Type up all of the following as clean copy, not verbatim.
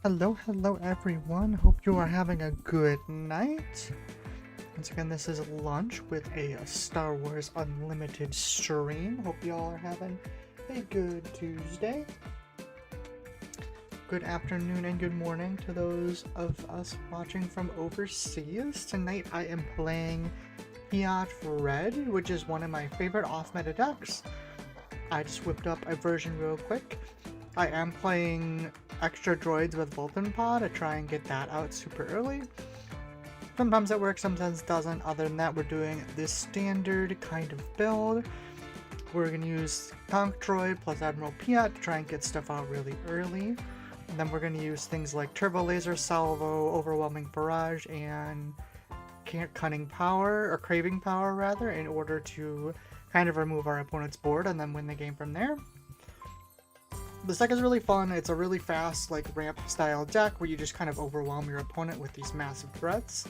Hello everyone. Hope you are having a good night. Once again, this is lunch with a Star Wars Unlimited stream. Hope you all are having a good Tuesday. Good afternoon and good morning to those of us watching from overseas. Tonight I am playing Piett Red, which is one of my favorite off-meta decks. I just whipped up a version real quick. I am playing extra droids with Vulcan Pod to try and get that out super early. Sometimes it works, sometimes it doesn't. Other than that, we're doing this standard kind of build. We're going to use Conch Droid plus Admiral Piett to try and get stuff out really early. And then we're going to use things like Turbo Laser Salvo, Overwhelming Barrage, and Cunning Power, or Craving Power rather, in order to kind of remove our opponent's board and then win the game from there. This deck is really fun. It's a really fast, like, ramp style deck where you just kind of overwhelm your opponent with these massive threats.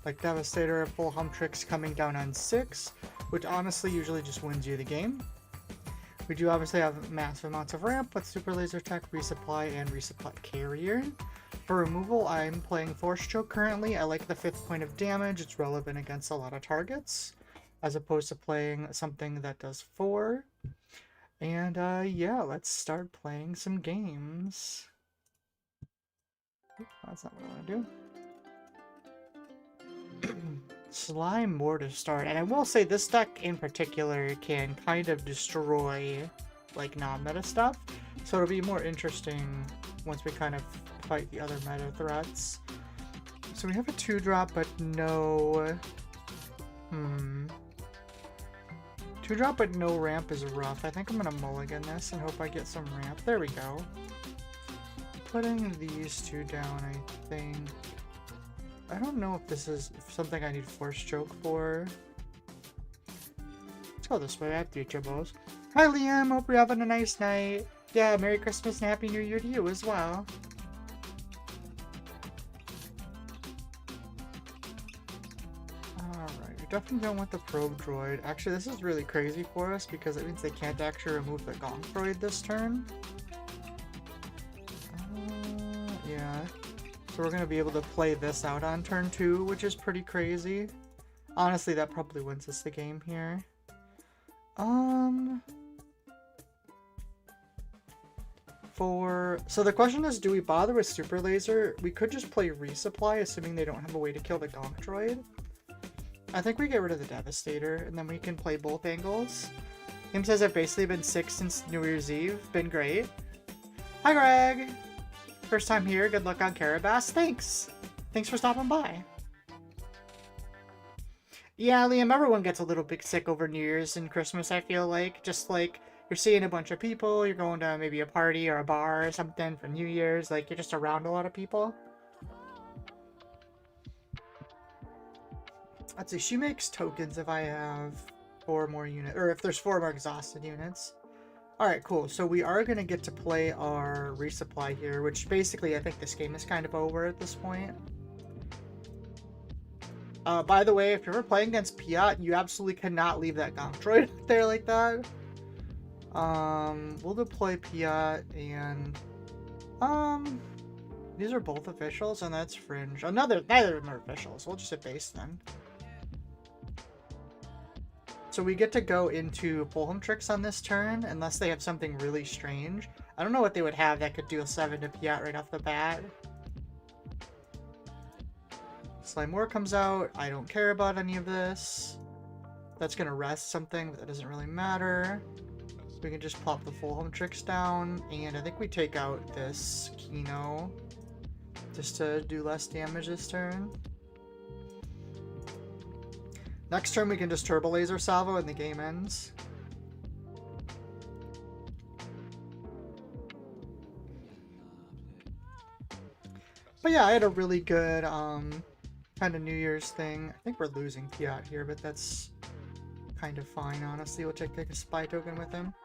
Like Devastator, Full Humtrix coming down on 6, which honestly usually just wins you the game. We do obviously have massive amounts of ramp with Super Laser Tech, Resupply, and Resupply Carrier. For removal, I'm playing Force Choke currently. I like the 5th point of damage. It's relevant against a lot of targets, as opposed to playing something that does 4. And yeah, let's start playing some games. That's not what I want to do. Slime more to start, and I will say this deck in particular can kind of destroy like non-meta stuff, so it'll be more interesting once we kind of fight the other meta threats. So we have a 2-drop, but no... 2-drop but no ramp is rough. I think I'm gonna mulligan this and hope I get some ramp. There we go. Putting these two down, I think. I don't know if this is something I need Force Choke for. Let's go this way. I have 3 turbos. Hi Liam, hope you're having a nice night. Yeah, Merry Christmas and Happy New Year to you as well. Definitely don't want the probe droid. Actually, this is really crazy for us because it means they can't actually remove the gonk droid this turn. Yeah. So we're going to be able to play this out on turn 2, which is pretty crazy. Honestly, that probably wins us the game here. So the question is, do we bother with Super Laser? We could just play Resupply, assuming they don't have a way to kill the gonk droid. I think we get rid of the Devastator, and then we can play both angles. Him says I've basically been sick since New Year's Eve. Been great. Hi, Greg! First time here. Good luck on Carabas. Thanks! Thanks for stopping by. Yeah, Liam, everyone gets a little bit sick over New Year's and Christmas, I feel like. Just like, you're seeing a bunch of people, you're going to maybe a party or a bar or something for New Year's. Like, you're just around a lot of people. Let's see, she makes tokens if I have 4 more units, or if there's 4 more exhausted units. Alright, cool. So we are going to get to play our resupply here, which basically I think this game is kind of over at this point. By the way, if you're ever playing against Piett, you absolutely cannot leave that gonk droid there like that. We'll deploy Piett and... these are both officials, and that's Fringe. Oh, neither of them are officials. We'll just hit base then. So we get to go into Full Humtrix on this turn, unless they have something really strange. I don't know what they would have that could deal 7 to Piett right off the bat. Slime War comes out. I don't care about any of this. That's going to rest something, but that doesn't really matter. We can just plop the Full Humtrix down, and I think we take out this Kino just to do less damage this turn. Next turn we can just Turbo Laser Salvo and the game ends. But yeah, I had a really good kind of New Year's thing. I think we're losing Piett here, but that's kind of fine, honestly. We'll take a spy token with him.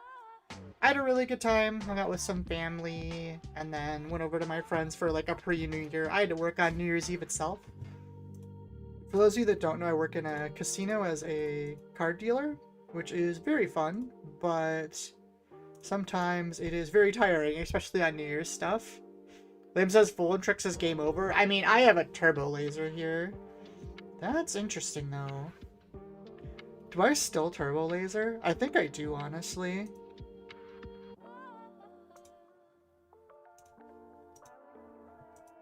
I had a really good time, hung out with some family, and then went over to my friends for like a pre-New Year. I had to work on New Year's Eve itself. For those of you that don't know, I work in a casino as a card dealer, which is very fun, but sometimes it is very tiring, especially on New Year's stuff. Liam says full and tricks is game over. I mean, I have a turbo laser here. That's interesting, though. Do I still turbo laser? I think I do, honestly.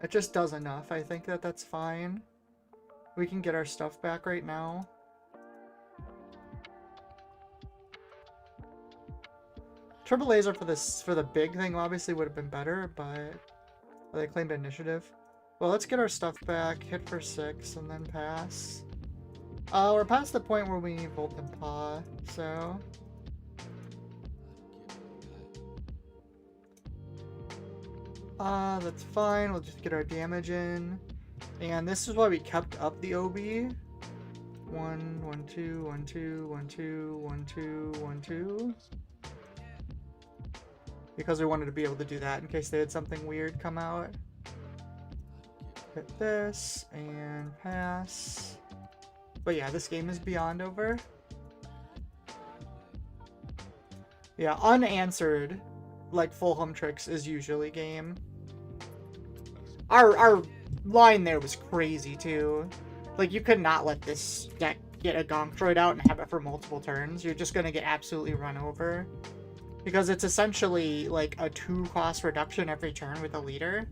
It just does enough. I think that that's fine. We can get our stuff back right now. Turbo laser for the big thing obviously would have been better, but they claimed initiative. Well, let's get our stuff back, hit for 6, and then pass. We're past the point where we need Volt and Paw, so... that's fine. We'll just get our damage in. And this is why we kept up the OB. 1, 1, 2, 1, 2, 1, 2, 1, 2, 1, 2. Because we wanted to be able to do that in case they had something weird come out. Hit this and pass. But yeah, this game is beyond over. Yeah, unanswered, like full home tricks is usually game. Our line there was crazy too. Like, you could not let this deck get a Gonk Droid out and have it for multiple turns. You're just gonna get absolutely run over. Because it's essentially like a 2-cost reduction every turn with a leader.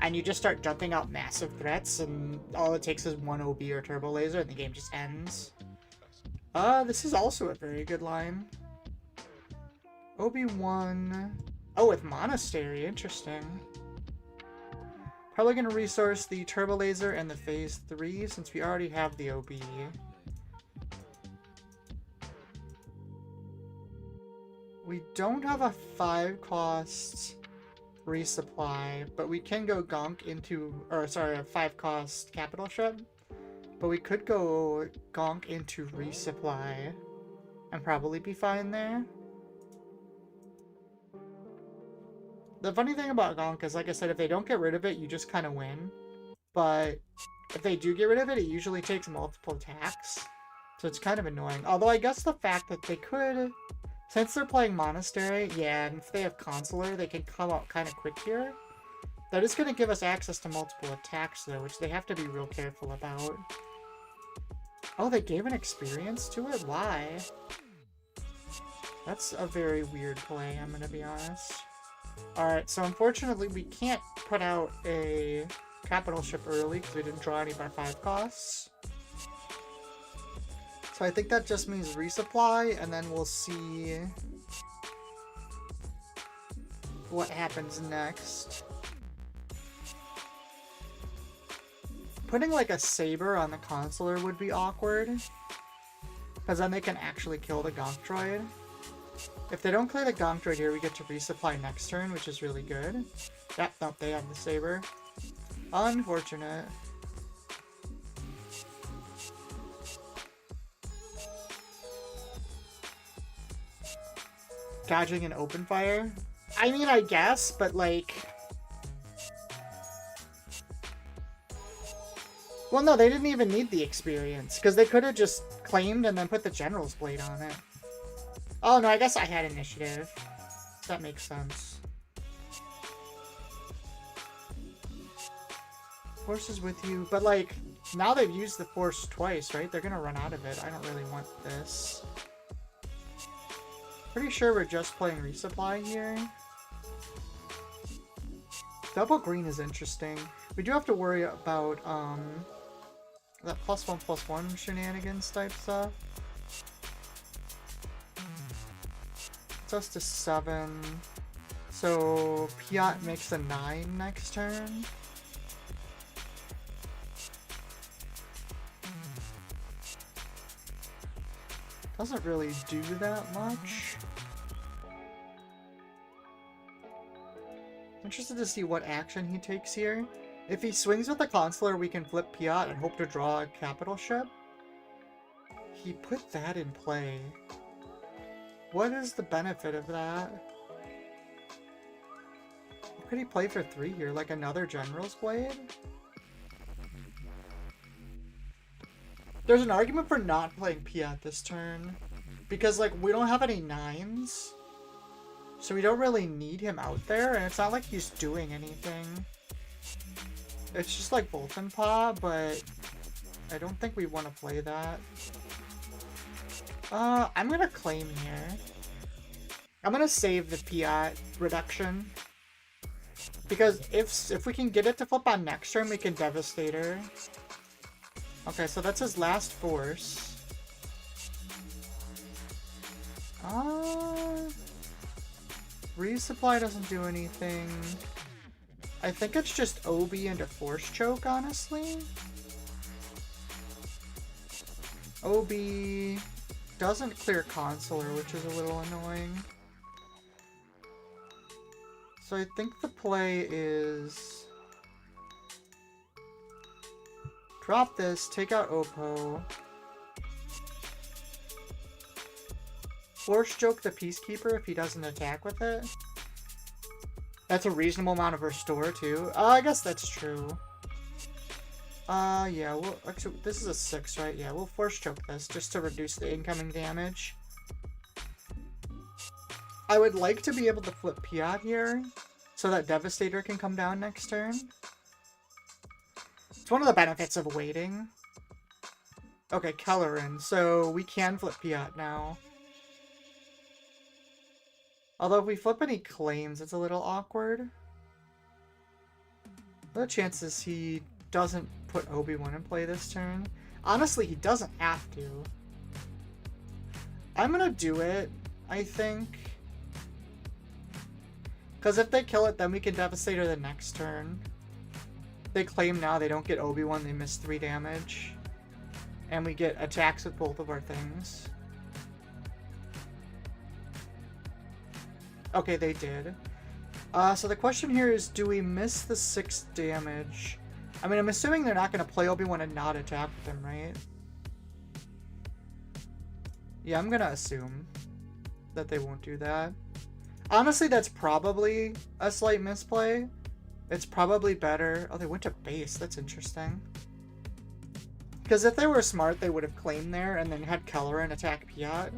And you just start jumping out massive threats, and all it takes is 1 OB or turbo laser, and the game just ends. This is also a very good line. OB1. Oh, with Monastery, interesting. Probably gonna resource the turbo laser and the phase 3 since we already have the OB. We don't have a 5-cost resupply, but we can go Gonk into, or sorry, a 5-cost capital ship. But we could go Gonk into resupply and probably be fine there. The funny thing about Gonk is, like I said, if they don't get rid of it, you just kind of win. But if they do get rid of it, it usually takes multiple attacks. So it's kind of annoying. Although I guess the fact that they could... Since they're playing Monastery, yeah, and if they have Consular, they can come out kind of quick here. That is going to give us access to multiple attacks, though, which they have to be real careful about. Oh, they gave an experience to it? Why? That's a very weird play, I'm going to be honest. Alright, so unfortunately we can't put out a capital ship early because we didn't draw any of our 5 costs. So I think that just means resupply, and then we'll see what happens next. Putting like a saber on the consular would be awkward, because then they can actually kill the Gonk Droid. If they don't clear the Gonk Droid here, we get to resupply next turn, which is really good. Yep, nope, they have the saber. Unfortunate. Dodging an open fire? I mean, I guess, but like... Well, no, they didn't even need the experience, because they could have just claimed and then put the General's Blade on it. Oh, no, I guess I had initiative. That makes sense. Force is with you, but like, now they've used the Force twice, right? They're gonna run out of it. I don't really want this. Pretty sure we're just playing resupply here. Double green is interesting. We do have to worry about that +1/+1 shenanigans type stuff. It's us to 7. So Piett makes a 9 next turn. Doesn't really do that much. Interested to see what action he takes here. If he swings with the Consular, we can flip Piett and hope to draw a capital ship. He put that in play. What is the benefit of that? What could he play for 3 here? Like another General's Blade? There's an argument for not playing Piett this turn. Because, like, we don't have any 9s. So we don't really need him out there, and it's not like he's doing anything. It's just like Bolton Paw, but I don't think we want to play that. I'm gonna claim here. I'm gonna save the piett reduction. Because if we can get it to flip on next turn, we can Devastator. Okay, so that's his last force. Resupply doesn't do anything. I think it's just OB into Force Choke, honestly. OB doesn't clear Consular, which is a little annoying. So I think the play is drop this, take out Oppo, Force Choke the Peacekeeper if he doesn't attack with it. That's a reasonable amount of restore too. I guess that's true. Yeah, well, actually, this is a 6, right? Yeah, we'll Force Choke this just to reduce the incoming damage. I would like to be able to flip piett here, so that Devastator can come down next turn. It's one of the benefits of waiting. Okay, Kellerin, so we can flip piett now. Although if we flip any claims, it's a little awkward. The chances he doesn't put Obi-Wan in play this turn. Honestly, he doesn't have to. I'm gonna do it, I think. Because if they kill it, then we can Devastator the next turn. They claim now, they don't get Obi-Wan, they miss 3 damage. And we get attacks with both of our things. Okay, they did. So the question here is, do we miss the 6 damage? I mean, I'm assuming they're not going to play Obi-Wan and not attack with him, right? Yeah, I'm going to assume that they won't do that. Honestly, that's probably a slight misplay. It's probably better. Oh, they went to base. That's interesting. Because if they were smart, they would have claimed there and then had Kellerin attack piett.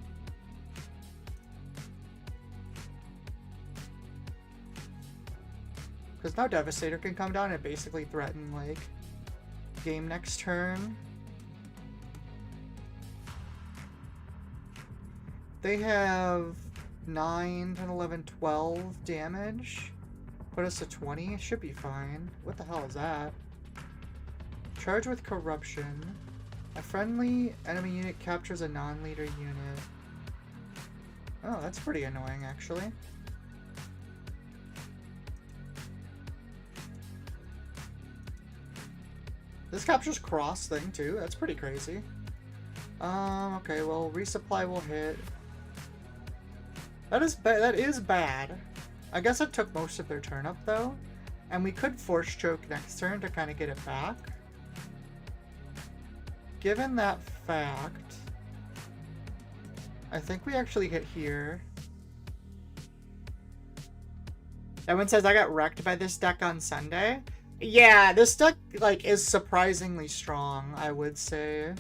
Because now Devastator can come down and basically threaten, like, game next turn. They have 9, 10, 11, 12 damage. Put us to 20. Should be fine. What the hell is that? Charge with Corruption. A friendly enemy unit captures a non-leader unit. Oh, that's pretty annoying, actually. This captures cross thing too. That's pretty crazy. Okay, well, resupply will hit. That is bad. I guess it took most of their turn up though, and we could Force Choke next turn to kind of get it back. Given that fact, I think we actually hit here. Everyone says I got wrecked by this deck on Sunday. Yeah, this deck, like, is surprisingly strong, I would say.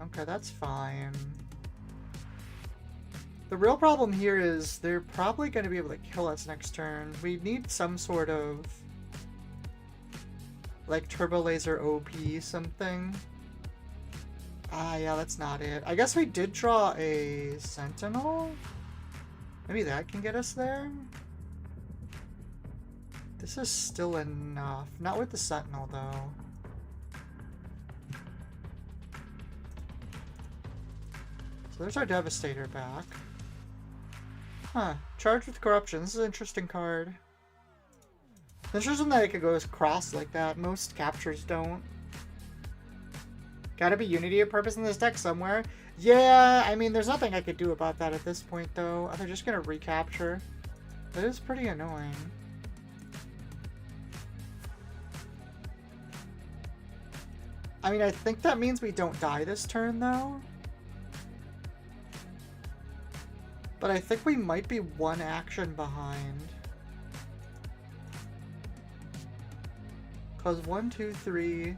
Okay, that's fine. The real problem here is they're probably going to be able to kill us next turn. We need some sort of, like, Turbo Laser OP something. Ah, yeah, that's not it. I guess we did draw a Sentinel? Maybe that can get us there? This is still enough. Not with the Sentinel, though. So there's our Devastator back. Huh. Charged with Corruption. This is an interesting card. It's interesting that it could go across like that. Most captures don't. Gotta be Unity of Purpose in this deck somewhere. Yeah, I mean, there's nothing I could do about that at this point, though. They're just gonna recapture. That is pretty annoying. I mean, I think that means we don't die this turn, though. But I think we might be 1 action behind. Because 1, 2, 3...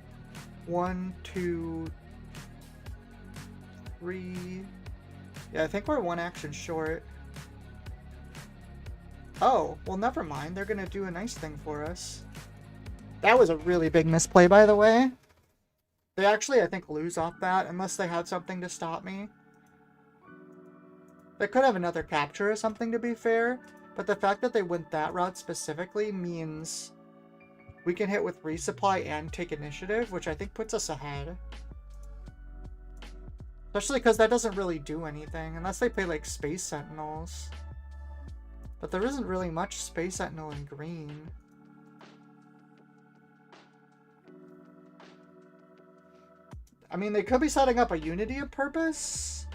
1, 2... 3... Yeah, I think we're 1 action short. Oh, well, never mind. They're gonna do a nice thing for us. That was a really big misplay, by the way. They actually, I think, lose off that unless they had something to stop me. They could have another capture or something, to be fair, but the fact that they went that route specifically means we can hit with resupply and take initiative, which I think puts us ahead. Especially because that doesn't really do anything, unless they play, like, Space Sentinels. But there isn't really much Space Sentinel in green. I mean, they could be setting up a Unity of Purpose.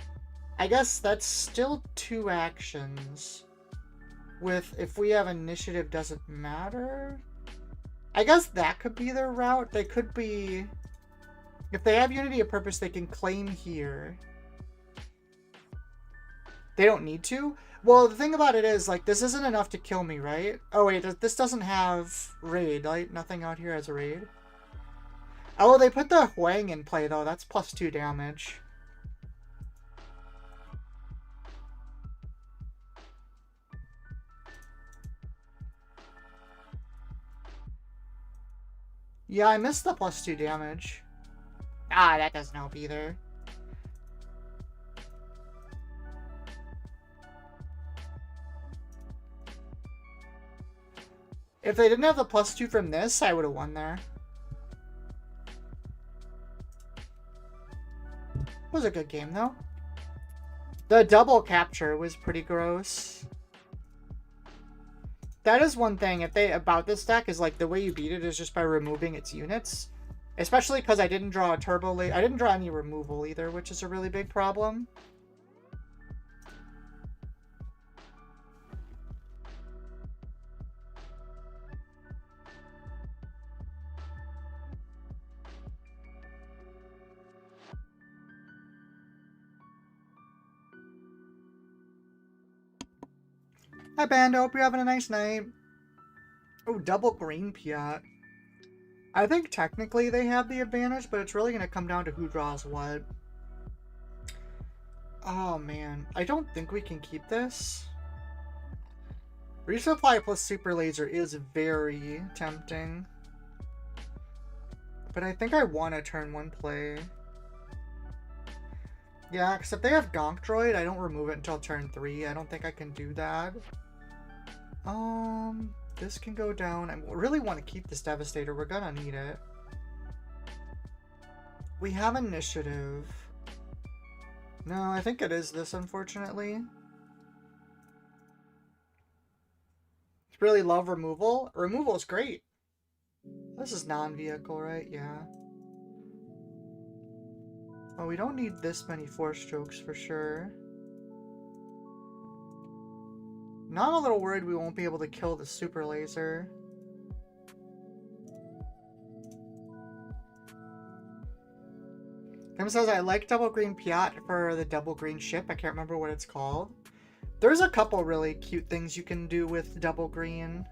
I guess that's still 2 actions. With, if we have initiative, doesn't matter. I guess that could be their route. They could be... If they have Unity of Purpose, they can claim here. They don't need to? Well, the thing about it is, like, this isn't enough to kill me, right? Oh, wait, this doesn't have raid, right? Nothing out here has a raid. Oh, they put the Huang in play, though. That's +2 damage. Yeah, I missed the +2 damage. Ah, that doesn't help either. If they didn't have the +2 from this, I would have won there. It was a good game, though. The double capture was pretty gross. That is one thing about this deck is, like, the way you beat it is just by removing its units. Especially because I didn't draw a turbo I didn't draw any removal either, which is a really big problem. Hi, Bando. Hope you're having a nice night. Oh, double green piett. I think technically they have the advantage, but it's really going to come down to who draws what. Oh, man. I don't think we can keep this. Resupply plus super laser is very tempting. But I think I want to turn 1 play. Yeah, because if they have Gonk Droid, I don't remove it until turn 3. I don't think I can do that. This can go down. I really want to keep this Devastator. We're gonna need it. We have initiative. No, I think it is this, unfortunately. It's really love removal. Removal is great. This is non-vehicle, right? Yeah. Oh, we don't need this many force strokes for sure. Now I'm a little worried we won't be able to kill the super laser. Kim says, I like double green piett for the double green ship. I can't remember what it's called. There's a couple really cute things you can do with double green.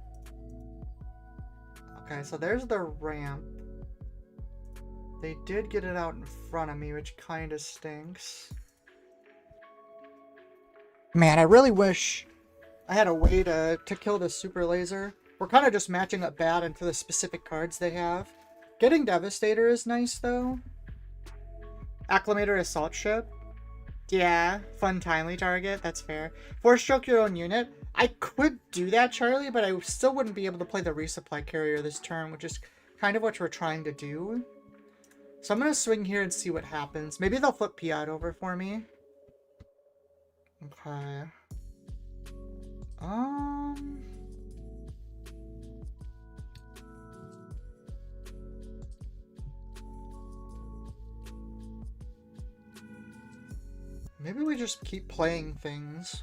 Okay, so there's the ramp. They did get it out in front of me, which kind of stinks. Man, I really wish I had a way to kill this super laser. We're kind of just matching up bad into the specific cards they have. Getting Devastator is nice, though. Acclimator Assault Ship. Yeah, fun timely target. That's fair. Force stroke your own unit. I could do that, Charlie, but I still wouldn't be able to play the resupply carrier this turn, which is kind of what we're trying to do. So I'm going to swing here and see what happens. Maybe they'll flip piett over for me. Okay. Maybe we just keep playing things.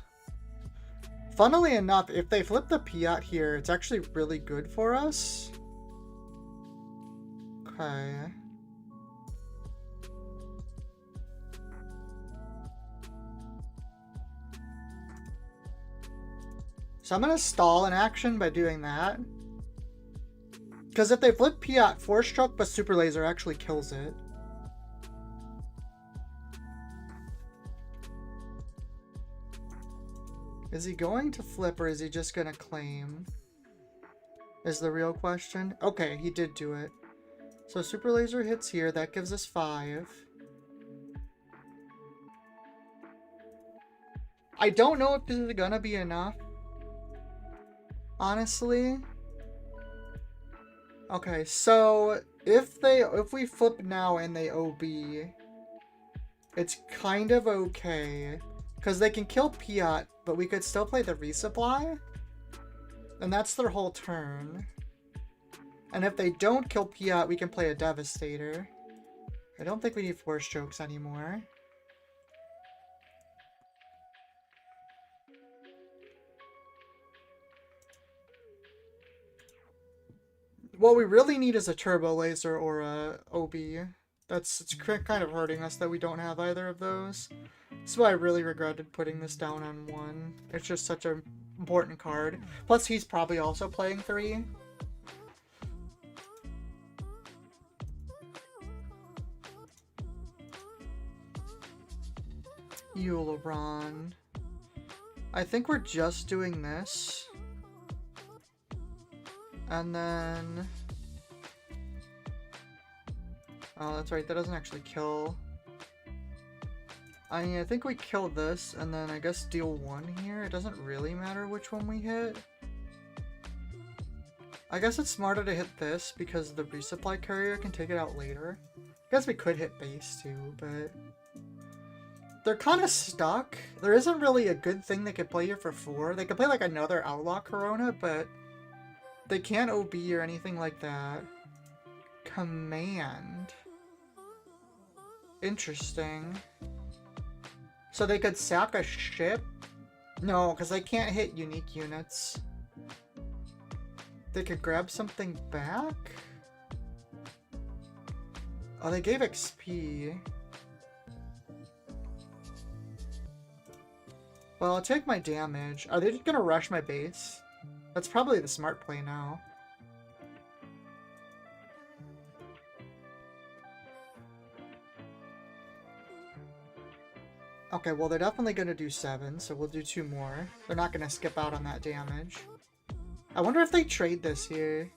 Funnily enough, if they flip the piett here, it's actually really good for us. Okay. So I'm going to stall an action by doing that. Because if they flip piett, Force Stroke but Super Laser actually kills it. Is he going to flip or is he just gonna claim? Is the real question. Okay, he did do it. So super laser hits here. That gives us 5. I don't know if this is gonna be enough. Honestly. Okay, so if we flip now and they OB, it's kind of okay. Because they can kill piett, but we could still play the resupply. And that's their whole turn. And if they don't kill piett, we can play a Devastator. I don't think we need Force Chokes anymore. What we really need is a Turbo Laser or a OB. It's kind of hurting us that we don't have either of those. That's why I really regretted putting this down on 1. It's just such an important card. Plus, he's probably also playing 3. Euleron. I think we're just doing this. And then... Oh, that's right. That doesn't actually kill. I mean, I think we kill this, and then I guess deal 1 here. It doesn't really matter which one we hit. I guess it's smarter to hit this, because the resupply courier can take it out later. I guess we could hit base too, but... They're kind of stuck. There isn't really a good thing they could play here for 4. They could play like another Outlaw Corona, but... They can't OB or anything like that. Command. Interesting. So they could sack a ship? No, because they can't hit unique units. They could grab something back? Oh, they gave XP. Well, I'll take my damage. Are they just gonna rush my base? That's probably the smart play now. Okay, well, they're definitely going to do 7, so we'll do 2 more. They're not going to skip out on that damage. I wonder if they trade this here.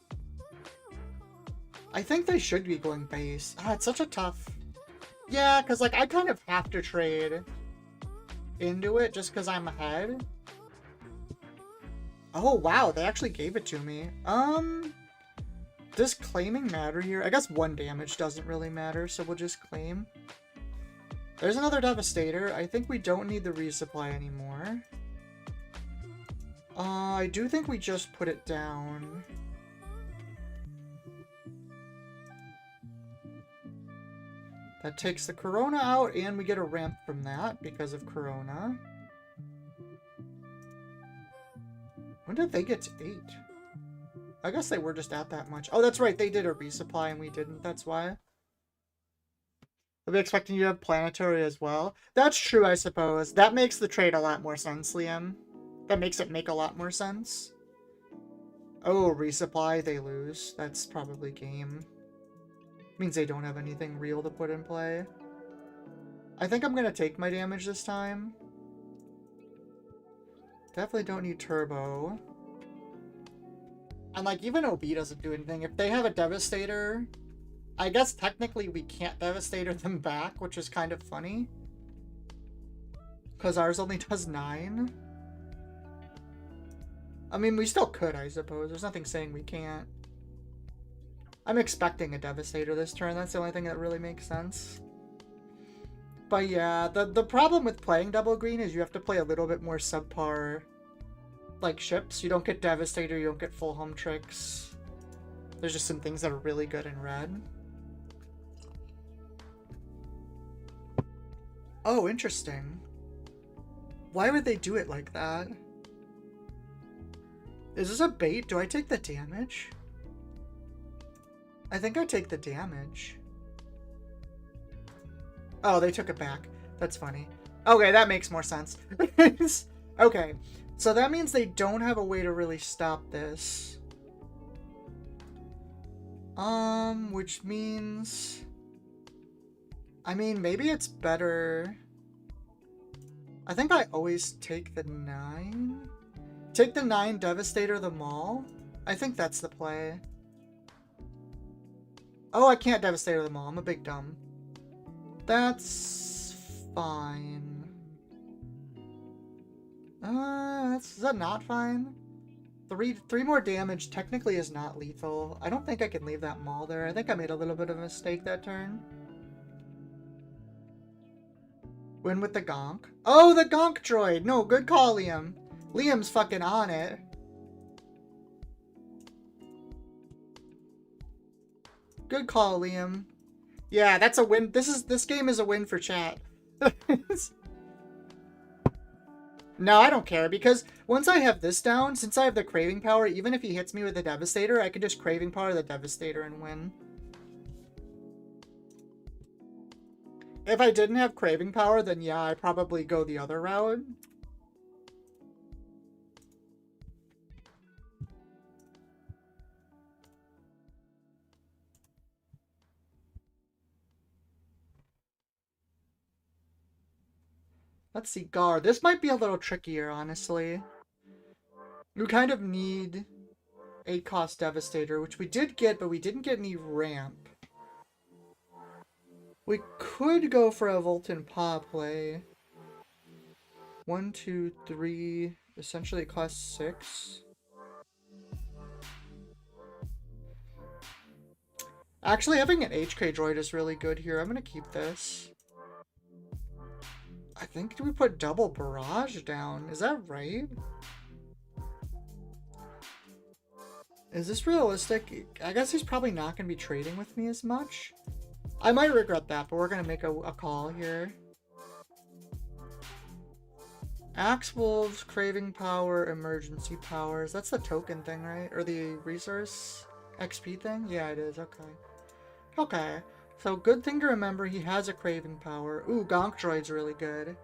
I think they should be going base. Ah, it's such a tough... Yeah, because, like, I kind of have to trade into it just because I'm ahead. Oh, wow, they actually gave it to me. Does claiming matter here? I guess 1 damage doesn't really matter, so we'll just claim. There's another Devastator. I think we don't need the resupply anymore. I do think we just put it down. That takes the Corona out, and we get a ramp from that because of Corona. When did they get to 8? I guess they were just at that much. Oh, that's right. They did a resupply, and we didn't. That's why. I'll be expecting you to have Planetary as well. That's true, I suppose. That makes the trade a lot more sense, Liam. That makes it make a lot more sense. Oh, resupply, they lose. That's probably game. Means they don't have anything real to put in play. I think I'm going to take my damage this time. Definitely don't need Turbo. And, like, even OB doesn't do anything. If they have a Devastator... I guess technically we can't Devastator them back, which is kind of funny. Because ours only does 9. I mean, we still could, I suppose. There's nothing saying we can't. I'm expecting a Devastator this turn. That's the only thing that really makes sense. But yeah, the problem with playing double green is you have to play a little bit more subpar, like, ships. You don't get Devastator, you don't get full home tricks. There's just some things that are really good in red. Oh, interesting. Why would they do it like that? Is this a bait? Do I take the damage? I think I take the damage. Oh, they took it back. That's funny. Okay, that makes more sense. Okay, so that means they don't have a way to really stop this. Which means... I mean, maybe it's better... I think I always take the 9. Take the 9, Devastator the Maul. I think that's the play. Oh, I can't Devastator the Maul. I'm a big dumb. That's fine. Is that not fine? Three more damage technically is not lethal. I don't think I can leave that Maul there. I think I made a little bit of a mistake that turn. Win with the Gonk. Oh, the Gonk droid! No, good call, Liam. Liam's fucking on it. Good call, Liam. Yeah, that's a win. This game is a win for chat. No, I don't care, because once I have this down, since I have the Craving Power, even if he hits me with the Devastator, I can just Craving Power the Devastator and win. If I didn't have Craving Power, then yeah, I'd probably go the other route. Let's see, Gar. This might be a little trickier, honestly. We kind of need 8-cost Devastator, which we did get, but we didn't get any ramp. We could go for a Volton Paw play. 1, 2, 3. Essentially, it costs 6. Actually, having an HK droid is really good here. I'm going to keep this. I think we put double barrage down. Is that right? Is this realistic? I guess he's probably not going to be trading with me as much. I might regret that, but we're going to make a call here. Axe Wolves, Craving Power, Emergency Powers. That's the token thing, right? Or the resource XP thing? Yeah, it is. Okay. Okay. So, good thing to remember, he has a Craving Power. Ooh, Gonk Droid's really good.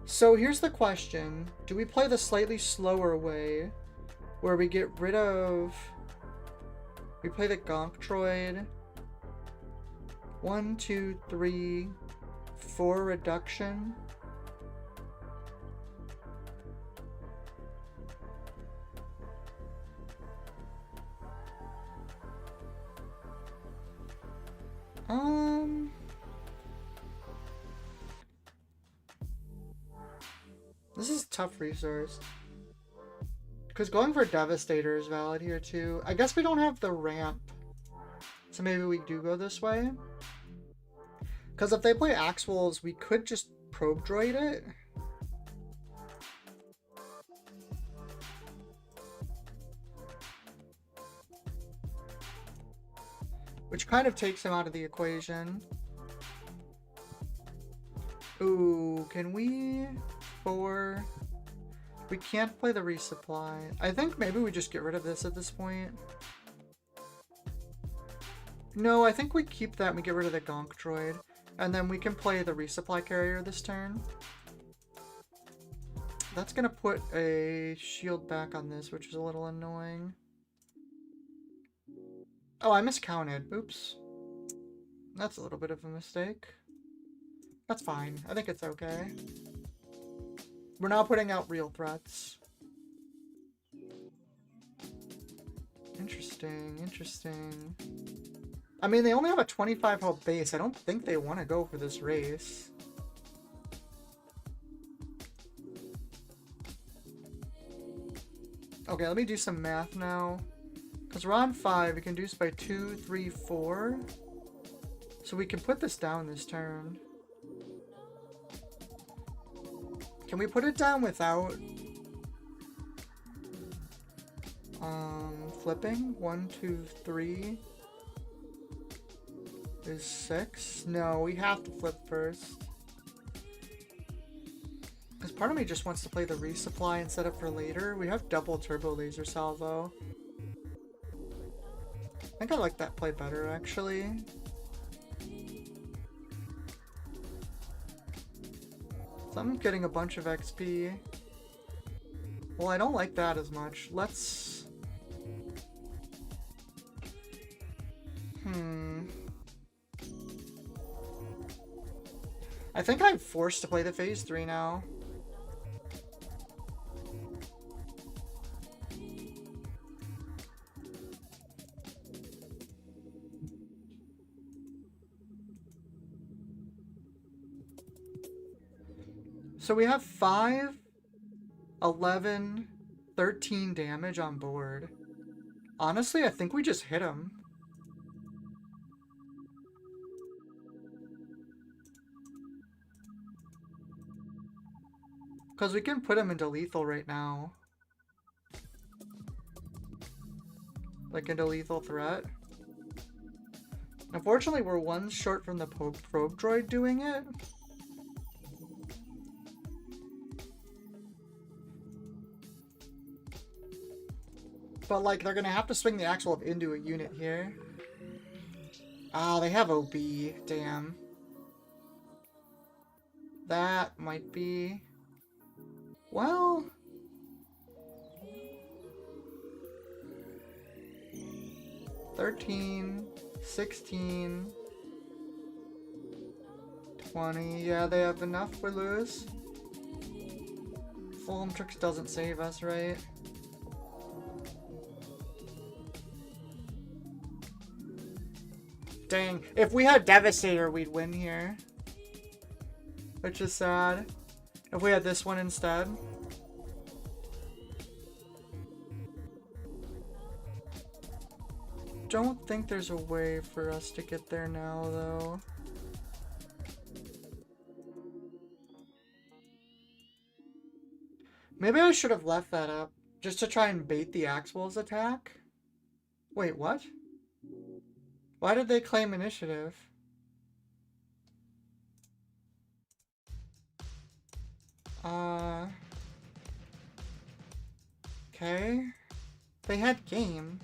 So here's the question. Do we play the slightly slower way, where we get rid of... We play the Gonk Droid. 1, 2, 3, 4 reduction. This is a tough resource. Because going for Devastator is valid here too. I guess we don't have the ramp. So maybe we do go this way. Because if they play Axe Wolves, we could just Probe Droid it. Which kind of takes him out of the equation. Ooh, can we... 4... We can't play the resupply. I think maybe we just get rid of this at this point. No, I think we keep that and we get rid of the Gonk Droid. And then we can play the resupply carrier this turn. That's gonna put a shield back on this, which is a little annoying. Oh, I miscounted. Oops. That's a little bit of a mistake. That's fine. I think it's okay. We're not putting out real threats. Interesting, interesting. I mean, they only have a 25 health base. I don't think they want to go for this race. Okay, let me do some math now. Because we're on 5, we can do this by 2, 3, 4. So we can put this down this turn. Can we put it down without flipping? 1, 2, 3 is 6. No, we have to flip first. Because part of me just wants to play the resupply and set up for later. We have double turbo laser salvo. I think I like that play better, actually. So I'm getting a bunch of XP. Well, I don't like that as much. Let's I think I'm forced to play the phase 3 now. So we have 5, 11, 13 damage on board. Honestly, I think we just hit him. Because we can put him into lethal right now. Like into lethal threat. Unfortunately, we're one short from the probe droid doing it. But, like, they're gonna have to swing the axle into a unit here. Oh, they have OB. Damn. That might be... Well... 13, 16, 20. Yeah, they have enough. We lose. Fulham Tricks doesn't save us, right? Dang. If we had Devastator, we'd win here. Which is sad. If we had this one instead. Don't think there's a way for us to get there now, though. Maybe I should have left that up, just to try and bait the Axwell's attack. Wait, what? Why did they claim initiative? Okay. They had game.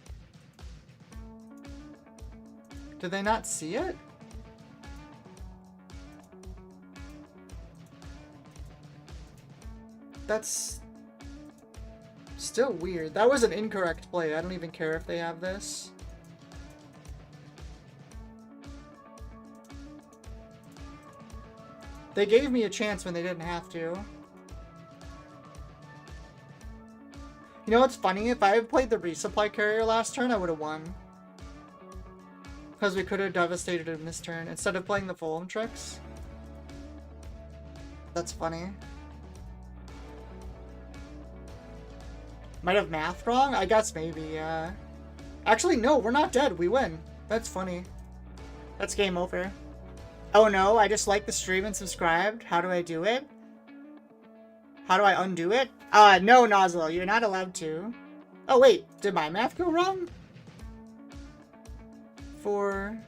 Did they not see it? That's still weird. That was an incorrect play. I don't even care if they have this. They gave me a chance when they didn't have to. You know what's funny? If I had played the resupply carrier last turn, I would have won. Because we could have devastated him this turn instead of playing the Fulham Tricks. That's funny. Might have math wrong? I guess maybe, yeah. Actually, no, we're not dead. We win. That's funny. That's game over. Oh no, I just liked the stream and subscribed. How do I do it? How do I undo it? No, Nozzle, you're not allowed to. Oh wait, did my math go wrong? 4...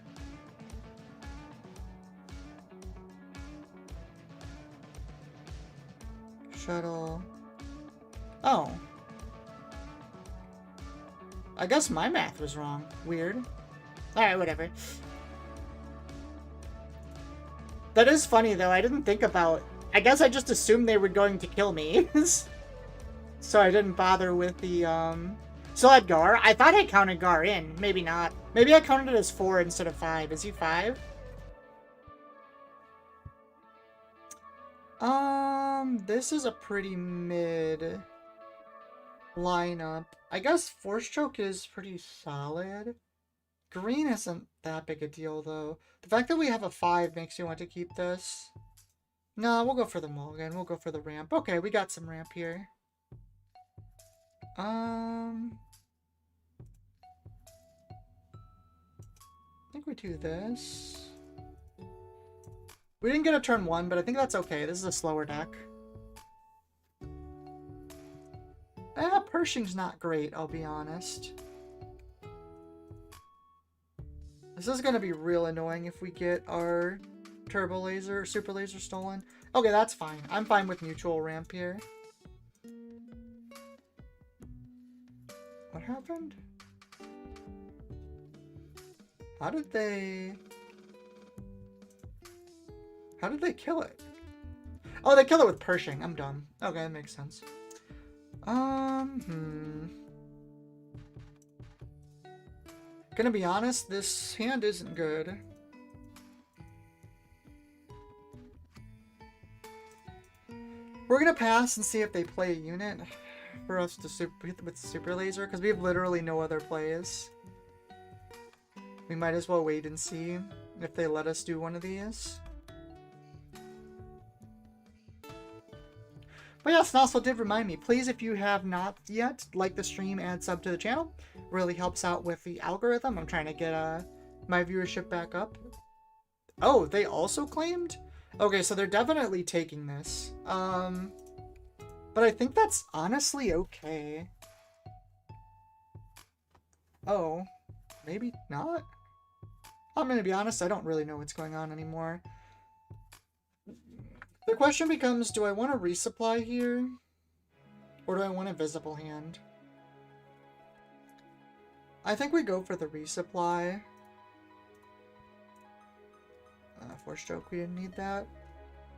Shuttle... Oh. I guess my math was wrong. Weird. Alright, whatever. That is funny, though. I didn't think about... I guess I just assumed they were going to kill me. So I didn't bother with the, Still had Gar? I thought I counted Gar in. Maybe not. Maybe I counted it as 4 instead of 5. Is he 5? This is a pretty mid lineup. I guess Force Choke is pretty solid. Green isn't that big a deal, though. The fact that we have a 5 makes you want to keep this. No, we'll go for the mulligan. We'll go for the ramp. Okay, we got some ramp here. I think we do this. We didn't get a turn 1, but I think that's okay. This is a slower deck. Pershing's not great, I'll be honest. This is going to be real annoying if we get our turbo laser or super laser stolen. Okay, that's fine. I'm fine with mutual ramp here. What happened? How did they kill it? Oh, they kill it with Pershing. I'm dumb. Okay, that makes sense. Gonna be honest, this hand isn't good. We're gonna pass and see if they play a unit for us to with super laser, because we have literally no other plays. We might as well wait and see if they let us do one of these. But yes, and also did remind me, please, if you have not yet, like the stream and sub to the channel. Really helps out with the algorithm. I'm trying to get my viewership back up. Oh, they also claimed? Okay, so they're definitely taking this. But I think that's honestly okay. Oh, maybe not? I'm gonna be honest, I don't really know what's going on anymore. The question becomes, do I want to resupply here? Or do I want a visible hand? I think we go for the resupply. 4-stroke, we didn't need that.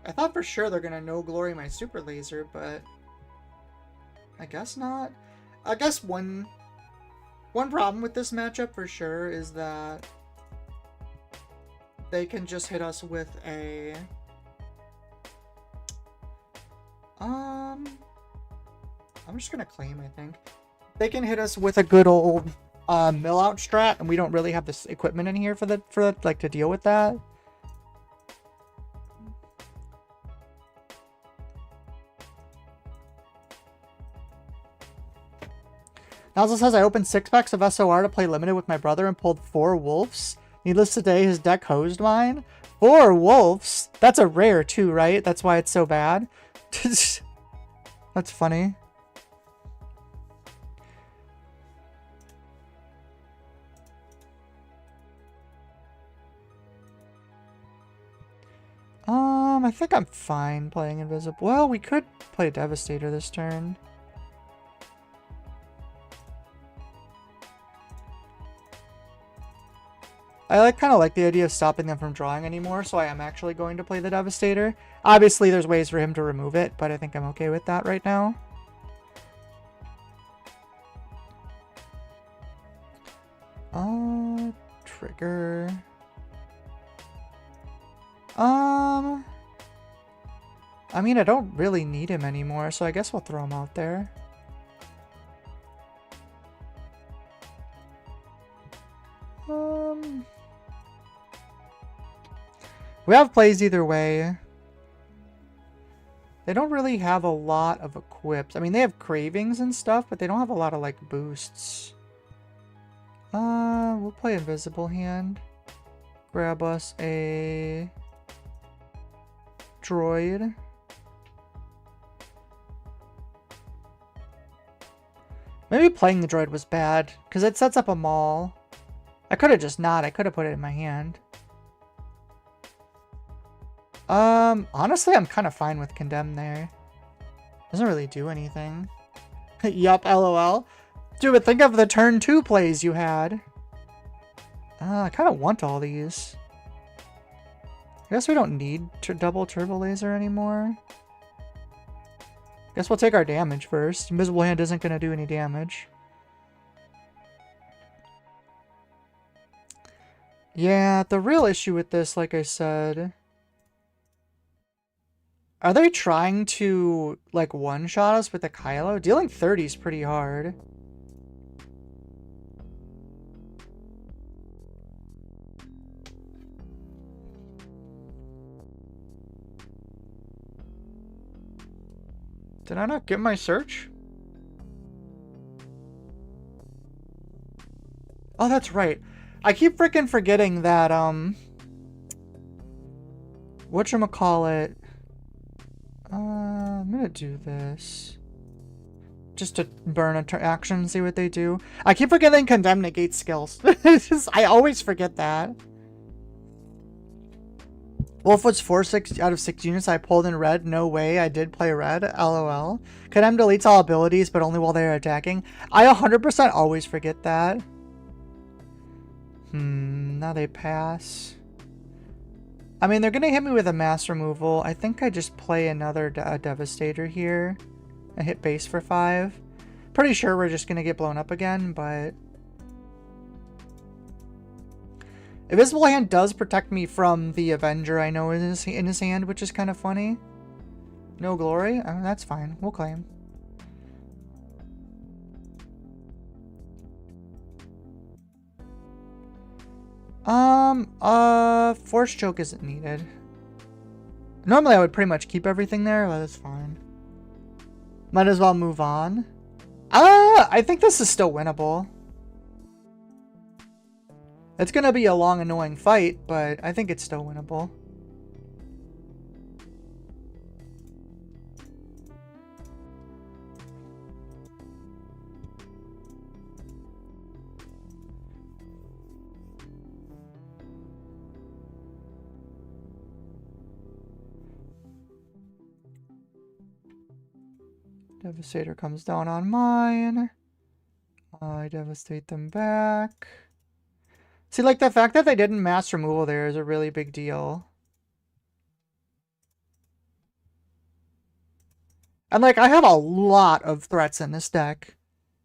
I thought for sure they're gonna no glory my super laser, but I guess not. I guess one problem with this matchup for sure is that they can just hit us with a I'm just gonna claim, I think. They can hit us with a good old mill out strat, and we don't really have this equipment in here for like to deal with that. Nozzle says, I opened 6 packs of SOR to play limited with my brother and pulled 4 wolves. Needless to say, his deck hosed mine. 4 wolves? That's a rare too, right? That's why it's so bad. That's funny. I think I'm fine playing Invisible. Well, we could play Devastator this turn. I kind of like the idea of stopping them from drawing anymore, so I am actually going to play the Devastator. Obviously, there's ways for him to remove it, but I think I'm okay with that right now. Trigger. I mean, I don't really need him anymore, so I guess we'll throw him out there. We have plays either way. They don't really have a lot of equips. I mean, they have cravings and stuff, but they don't have a lot of, like, boosts. We'll play Invisible Hand. Grab us a droid. Maybe playing the droid was bad, because it sets up a maul. I could have just not. I could have put it in my hand. Honestly, I'm kind of fine with Condemn there. Doesn't really do anything. Yup, LOL. Dude, but think of the turn 2 plays you had. I kind of want all these. I guess we don't need double turbo laser anymore. Guess we'll take our damage first. Invisible Hand isn't going to do any damage. Yeah, the real issue with this, like I said... Are they trying to, like, one-shot us with the Kylo? Dealing 30 is pretty hard. Did I not get my search? Oh, that's right. I keep freaking forgetting that, whatchamacallit... I'm gonna do this. Just to burn an action and see what they do. I keep forgetting Condemn negates skills. I always forget that. Wolfwood's 4-6 out of 6 units I pulled in red. No way. I did play red. LOL. Condemn deletes all abilities, but only while they are attacking. I 100% always forget that. Now they pass. I mean, they're going to hit me with a mass removal. I think I just play another Devastator here and hit base for 5. Pretty sure we're just going to get blown up again, but... Invisible Hand does protect me from the Avenger I know in his hand, which is kind of funny. No Glory? That's fine. We'll claim. Force Choke isn't needed. Normally I would pretty much keep everything there, but that's fine. Might as well move on. I think this is still winnable. It's gonna be a long, annoying fight, but I think it's still winnable. Devastator comes down on mine. I devastate them back. See, like, the fact that they didn't mass removal there is a really big deal. And, like, I have a lot of threats in this deck.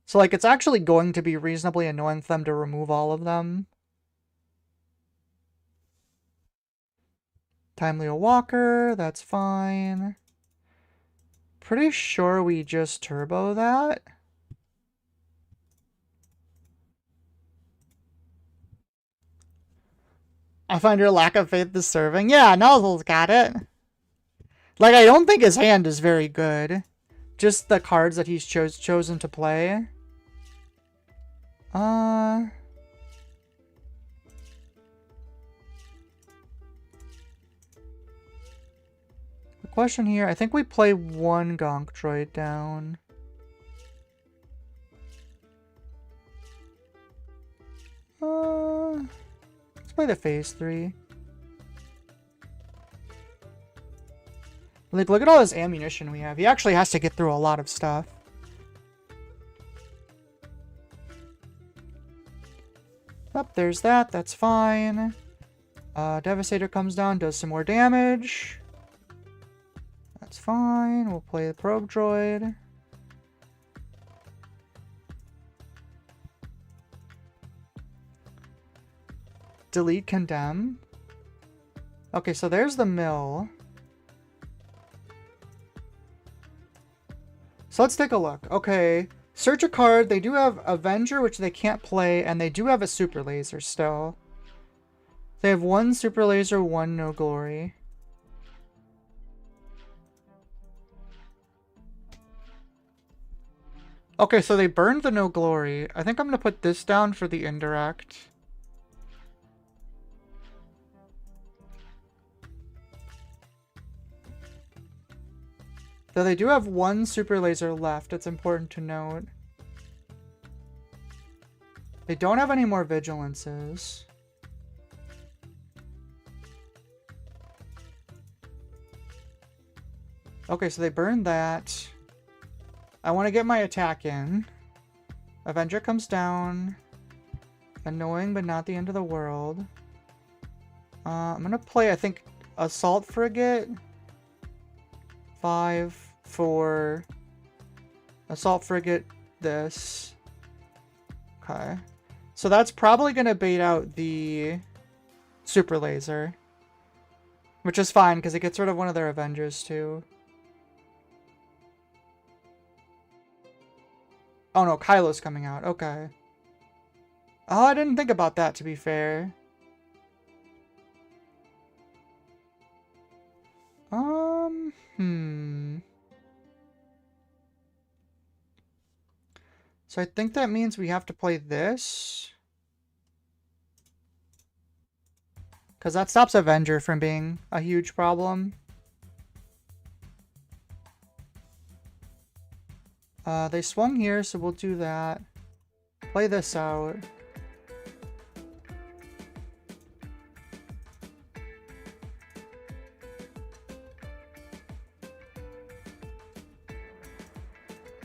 So, like, it's actually going to be reasonably annoying for them to remove all of them. Timely Walker, that's fine. Pretty sure we just turbo that. I find your lack of faith deserving. Yeah, Nozzle's got it. Like, I don't think his hand is very good. Just the cards that he's chosen to play. The question here, I think we play one Gonk Droid down. Let's play the phase 3. Like, look at all this ammunition we have. He actually has to get through a lot of stuff. Up, there's that. That's fine. Devastator comes down, does some more damage. That's fine. We'll play the Probe Droid. Delete Condemn. Okay, so there's the mill. So let's take a look. Okay, search a card. They do have Avenger, which they can't play, and they do have a Super Laser still. They have one Super Laser, one No Glory. Okay, so they burned the No Glory. I think I'm going to put this down for the indirect. Though they do have one Super Laser left, it's important to note. They don't have any more Vigilances. Okay, so they burned that. I want to get my attack in. Avenger comes down. Annoying, but not the end of the world. I'm going to play, I think, Assault Frigate. 5, 4. Assault Frigate, this. Okay. So that's probably going to bait out the Super Laser. Which is fine, because it gets rid of one of their Avengers, too. Oh no, Kylo's coming out. Okay. Oh, I didn't think about that, to be fair. So I think that means we have to play this. Because that stops Avenger from being a huge problem. They swung here, so we'll do that. Play this out.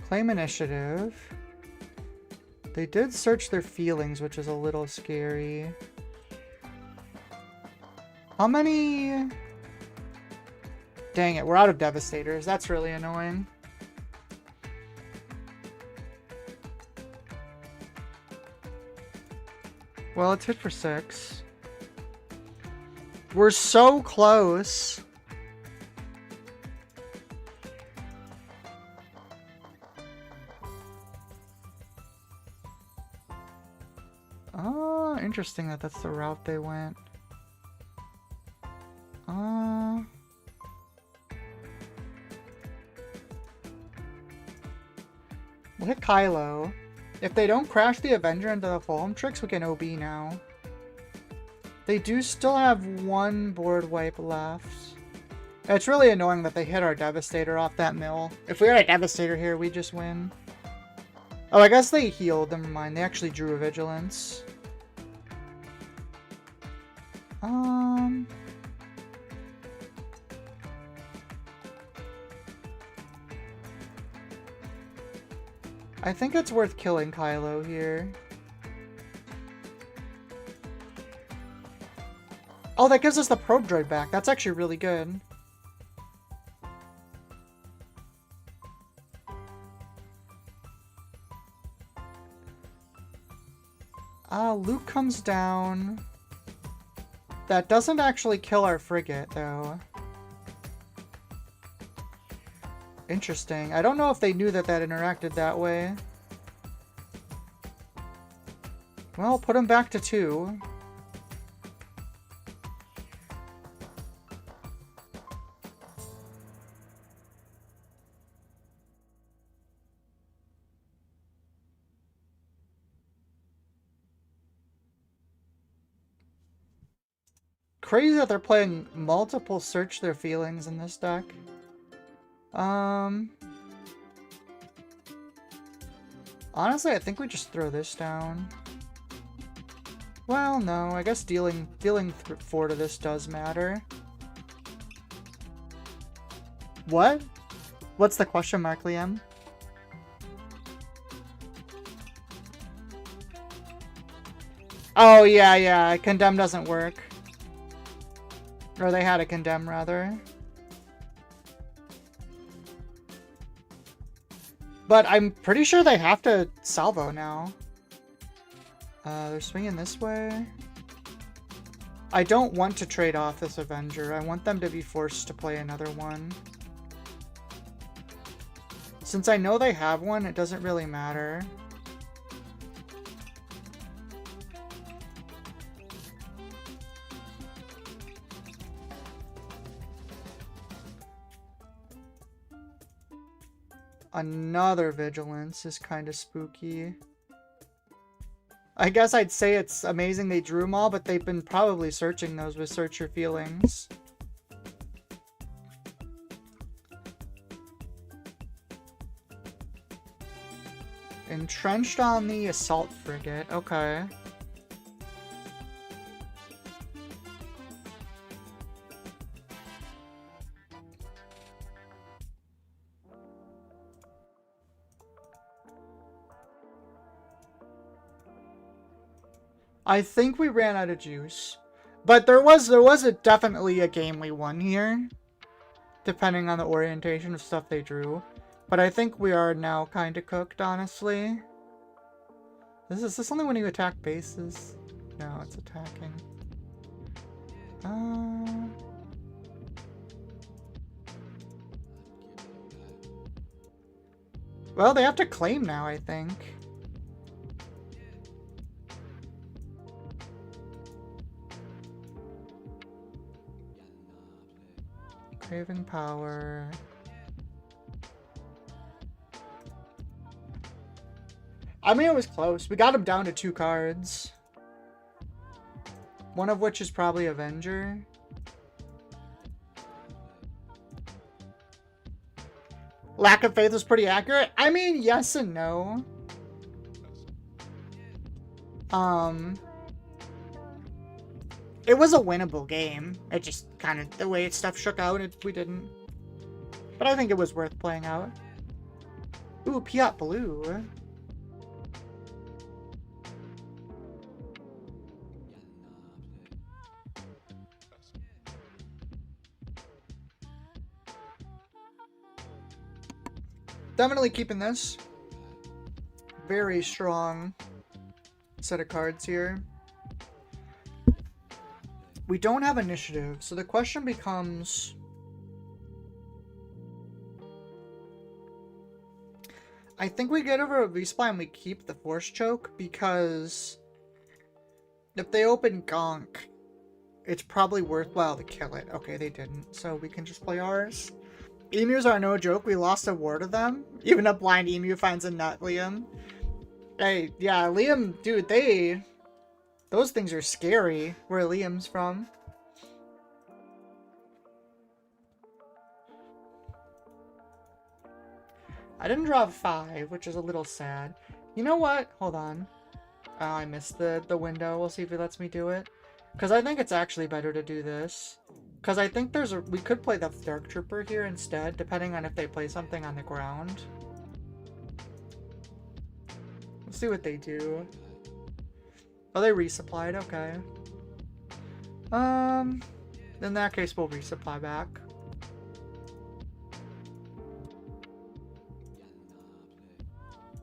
Claim initiative. They did search their feelings, which is a little scary. How many... Dang it, we're out of Devastators. That's really annoying. Well, let's hit for 6. We're so close. Oh, interesting that that's the route they went. We'll hit Kylo. If they don't crash the Avenger into the Fulham tricks, we can OB now. They do still have one board wipe left. It's really annoying that they hit our Devastator off that mill. If we had a Devastator here, we just win. Oh, I guess they healed. Never mind. They actually drew a Vigilance. I think it's worth killing Kylo here. Oh, that gives us the probe droid back. That's actually really good. Luke comes down. That doesn't actually kill our frigate, though. Interesting. I don't know if they knew that that interacted that way. Well, put him back to 2. Crazy that they're playing multiple Search Their Feelings in this deck. Honestly, I think we just throw this down. Well, no, I guess dealing 4 to this does matter. What? What's the question mark, Liam? Oh, yeah, Condemn doesn't work. Or they had a Condemn, rather. But I'm pretty sure they have to salvo now. They're swinging this way. I don't want to trade off this Avenger. I want them to be forced to play another one. Since I know they have one, it doesn't really matter. Another Vigilance is kind of spooky. I guess I'd say it's amazing they drew them all, but they've been probably searching those with Search Your Feelings. Entrenched on the Assault Frigate. Okay. I think we ran out of juice, but there was definitely a game we won here, depending on the orientation of stuff they drew. But I think we are now kind of cooked, honestly. Is this only when you attack bases? No, it's attacking. Well, they have to claim now, I think. Craving power. I mean, it was close. We got him down to 2 cards. One of which is probably Avenger. Lack of Faith was pretty accurate. I mean, yes and no. It was a winnable game. It just kind of, the way stuff shook out, we didn't. But I think it was worth playing out. Ooh, Piett Blue. Definitely keeping this. Very strong set of cards here. We don't have initiative, so the question becomes... I think we get over a respawn and we keep the Force Choke, because if they open Gonk, it's probably worthwhile to kill it. Okay, they didn't, so we can just play ours. Emus are no joke. We lost a war to them. Even a blind emu finds a nut, Liam. Hey, yeah, Liam, dude, those things are scary, where Liam's from. I didn't draw 5, which is a little sad. You know what? Hold on. Oh, I missed the window. We'll see if he lets me do it. Because I think it's actually better to do this. Because I think we could play the Dark Trooper here instead, depending on if they play something on the ground. Let's see what they do. Oh, they resupplied. Okay. In that case, we'll resupply back.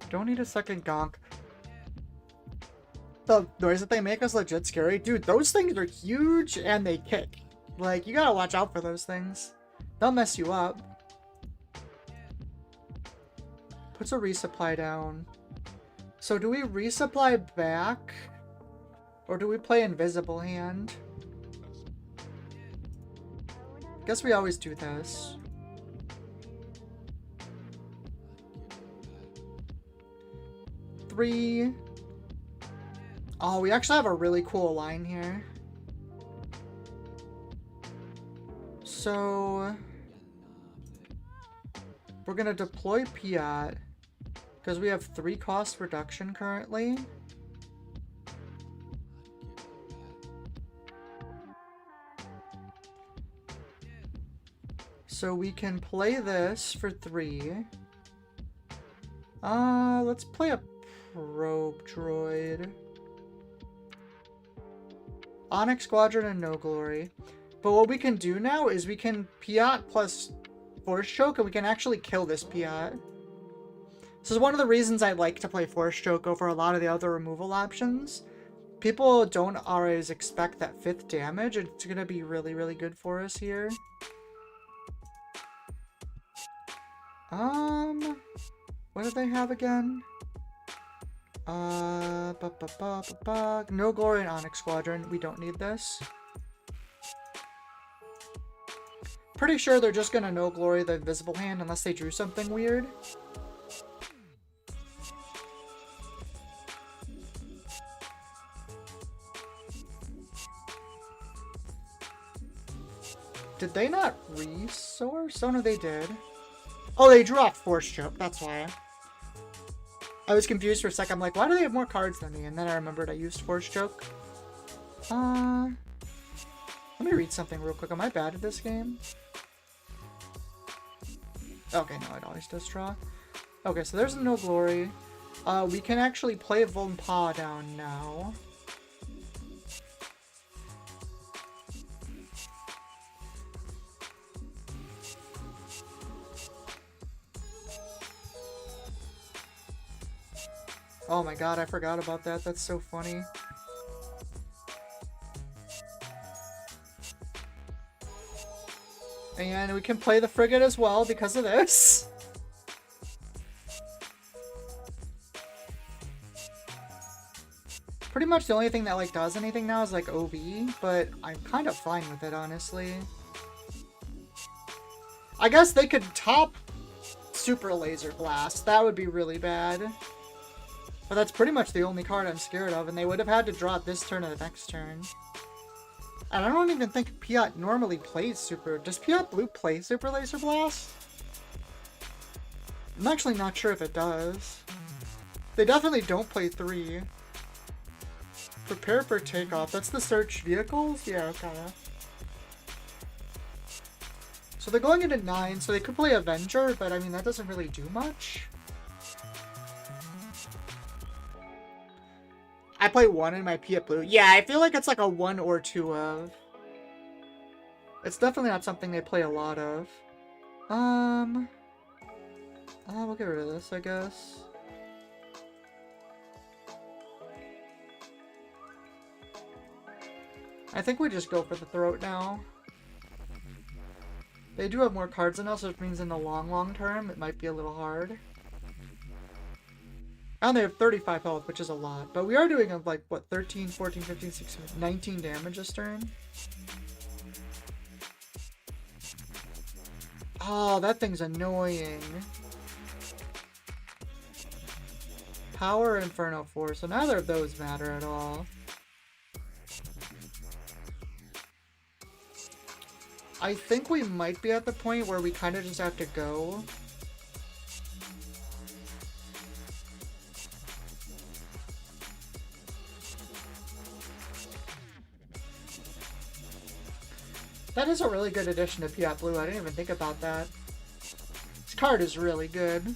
Don't need a second gonk. The noise that they make is legit scary. Dude, those things are huge and they kick. Like, you gotta watch out for those things. They'll mess you up. Puts a resupply down. So do we resupply back? Or do we play Invisible Hand? Guess we always do this. Three. Oh, we actually have a really cool line here. So we're gonna deploy piett because we have 3 cost reduction currently. So we can play this for 3. Let's play a probe droid. Onyx Squadron and No Glory. But what we can do now is we can piett plus Force Choke, and we can actually kill this piett. This is one of the reasons I like to play Force Choke over a lot of the other removal options. People don't always expect that 5th damage, and it's going to be really, really good for us here. What do they have again? No Glory and Onyx Squadron. We don't need this. Pretty sure they're just gonna No Glory the Invisible Hand unless they drew something weird. Did they not resource? Oh no, they did. Oh, they drew off Force Choke, that's why. I was confused for a sec. I'm like, why do they have more cards than me? And then I remembered I used Force Choke. Let me read something real quick. Am I bad at this game? Okay, no, it always does draw. Okay, so there's No Glory. We can actually play Volpa down now. Oh my god, I forgot about that. That's so funny. And we can play the frigate as well because of this. Pretty much the only thing that like does anything now is like OB, but I'm kind of fine with it, honestly. I guess they could top Super Laser Blast. That would be really bad. But that's pretty much the only card I'm scared of, and they would have had to draw it this turn or the next turn. And I don't even think piett normally plays Super... Does piett Blue play Super Laser Blast? I'm actually not sure if it does. They definitely don't play 3. Prepare for takeoff. That's the search vehicles? Yeah, okay. So they're going into 9, so they could play Avenger, but I mean, that doesn't really do much. I play 1 in my piett Blue. Yeah, I feel like it's like a 1 or 2 of. It's definitely not something they play a lot of. We'll get rid of this, I guess. I think we just go for the throat now. They do have more cards than us, which means in the long term, it might be a little hard. And they have 35 health, which is a lot. But we are doing, like, what, 13, 14, 15, 16, 19 damage this turn? Oh, that thing's annoying. Power, Inferno Force. So neither of those matter at all. I think we might be at the point where we kind of just have to go. That is a really good addition to Piett Blue. I didn't even think about that. This card is really good.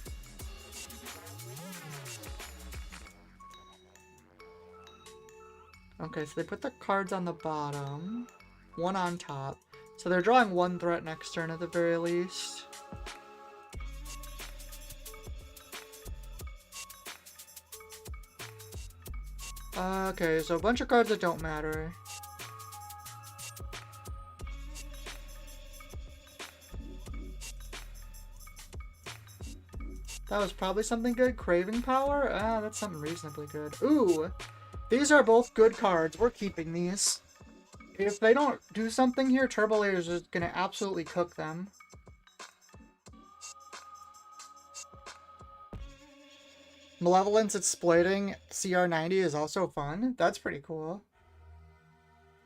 Okay, so they put the cards on the bottom, one on top. So they're drawing one threat next turn at the very least. Okay, so a bunch of cards that don't matter. That was probably something good. Craving Power? That's something reasonably good. Ooh! These are both good cards. We're keeping these. If they don't do something here, Turbo Laser is going to absolutely cook them. Malevolence Exploiting CR90 is also fun. That's pretty cool.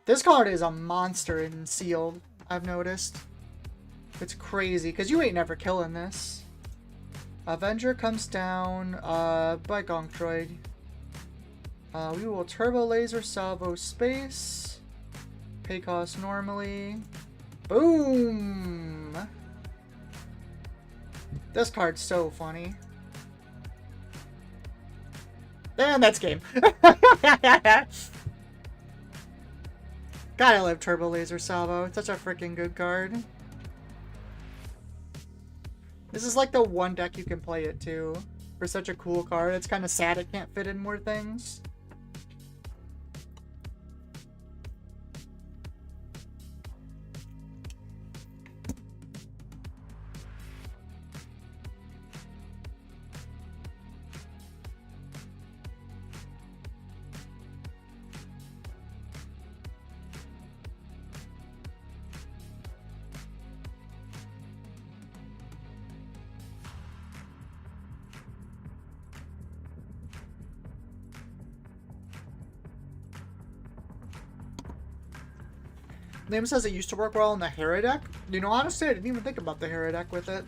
This card is a monster in Sealed, I've noticed. It's crazy, because you ain't never killing this. Avenger comes down by Gonktroid. We will Turbo Laser Salvo Space. Pay cost normally. Boom! This card's so funny. And that's game. Gotta love Turbo Laser Salvo. It's such a freaking good card. This is like the one deck you can play it to. For such a cool card. It's kind of sad it can't fit in more things. Name says it used to work well in the Hera deck. You know, honestly, I didn't even think about the Hera deck with it.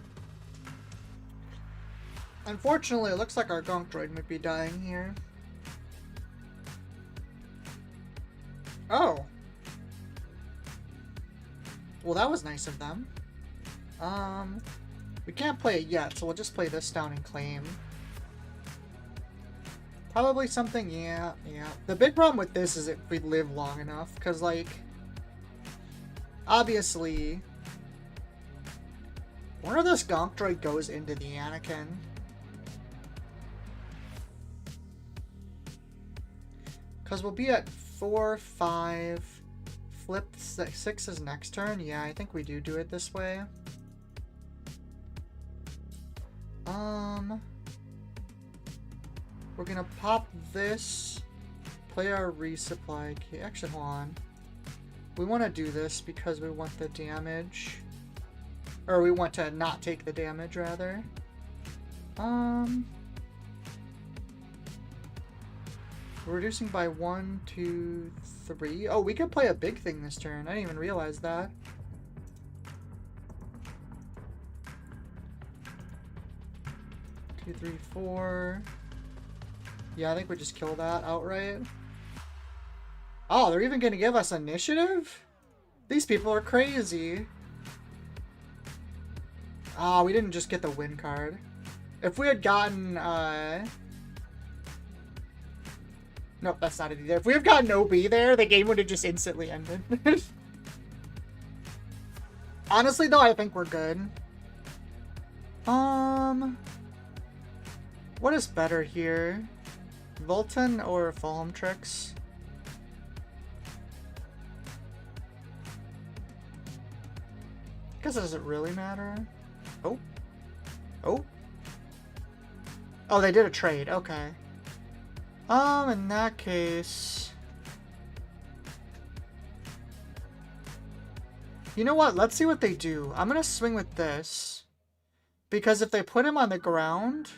Unfortunately, it looks like our Gonktroid might be dying here. Oh. Well, that was nice of them. We can't play it yet, so we'll just play this down and claim. Probably something, yeah. The big problem with this is if we live long enough, because, like... Obviously, one of this Gonktroid goes into the Anakin. Because we'll be at 4, 5, flip 6 is next turn. Yeah, I think we do it this way. We're gonna pop this, play our resupply key. Actually, hold on. We want to do this because we want the damage. Or we want to not take the damage, rather. We're reducing by 1, 2, 3. Oh, we could play a big thing this turn. I didn't even realize that. Two, 3, 4. Yeah, I think we just kill that outright. Oh, they're even going to give us initiative? These people are crazy. Oh, we didn't just get the win card. If we had gotten, Nope, that's not it either. If we had gotten OB there, the game would have just instantly ended. Honestly, though, I think we're good. What is better here? Volton or Fulham Tricks? guess does it really matter? Oh. Oh. Oh, they did a trade. Okay. In that case... You know what? Let's see what they do. I'm gonna swing with this. Because if they put him on the ground,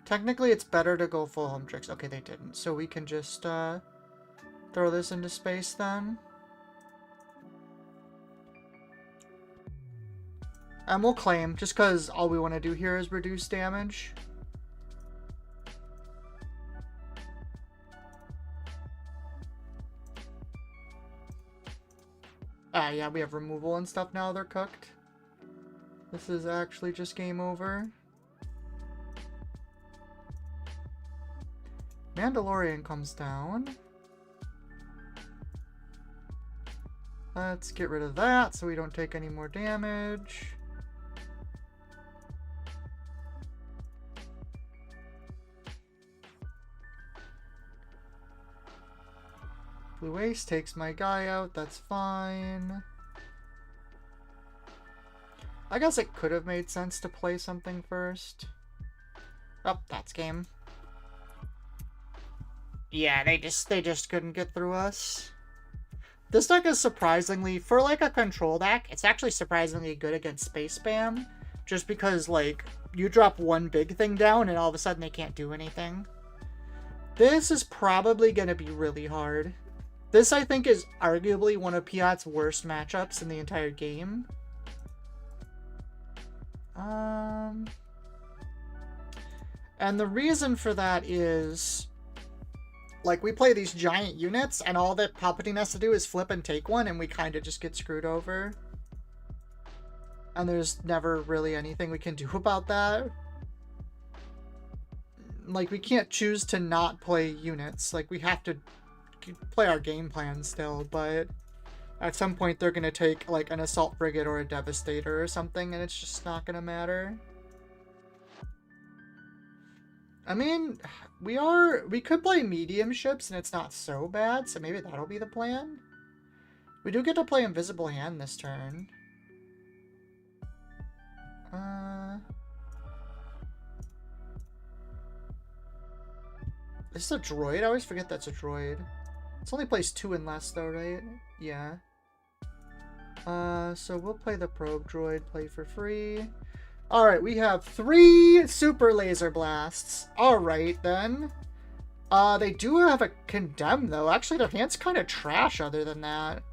technically it's better to go full home tricks. Okay, they didn't. So we can just throw this into space then. And we'll claim, just because all we want to do here is reduce damage. Yeah, we have removal and stuff now. They're cooked. This is actually just game over. Mandalorian comes down. Let's get rid of that so we don't take any more damage. Blue Ace takes my guy out, that's fine. I guess it could have made sense to play something first. Oh, that's game. Yeah, they just couldn't get through us. This deck is surprisingly, for like a control deck, it's actually surprisingly good against space spam. Just because, like, you drop one big thing down and all of a sudden they can't do anything. This is probably going to be really hard. This, I think, is arguably one of Piett's worst matchups in the entire game. And the reason for that is, like, we play these giant units, and all that Palpatine has to do is flip and take one, and we kind of just get screwed over. And there's never really anything we can do about that. Like, we can't choose to not play units. Like, we have to play our game plan still, but at some point they're going to take, like, an Assault Frigate or a Devastator or something, and it's just not going to matter. I mean, we could play medium ships and it's not so bad, so maybe that'll be the plan. We do get to play Invisible Hand this turn. This is a droid? I always forget that's a droid. It's only plays 2 and less though, right? Yeah. So we'll play the Probe Droid, play for free. Alright, we have 3 Super Laser Blasts. Alright, then. They do have a Condemn, though. Actually, their hand's kind of trash other than that.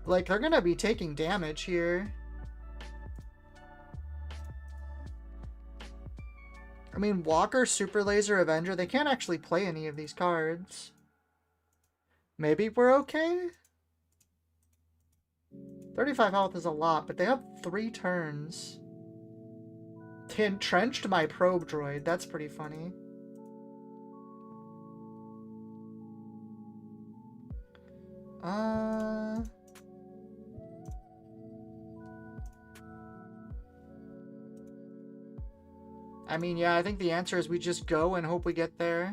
Like, they're gonna be taking damage here. I mean, Walker, Super Laser, Avenger, they can't actually play any of these cards. Maybe we're okay? 35 health is a lot, but they have 3 turns. They entrenched my Probe Droid. That's pretty funny. I mean, yeah, I think the answer is we just go and hope we get there.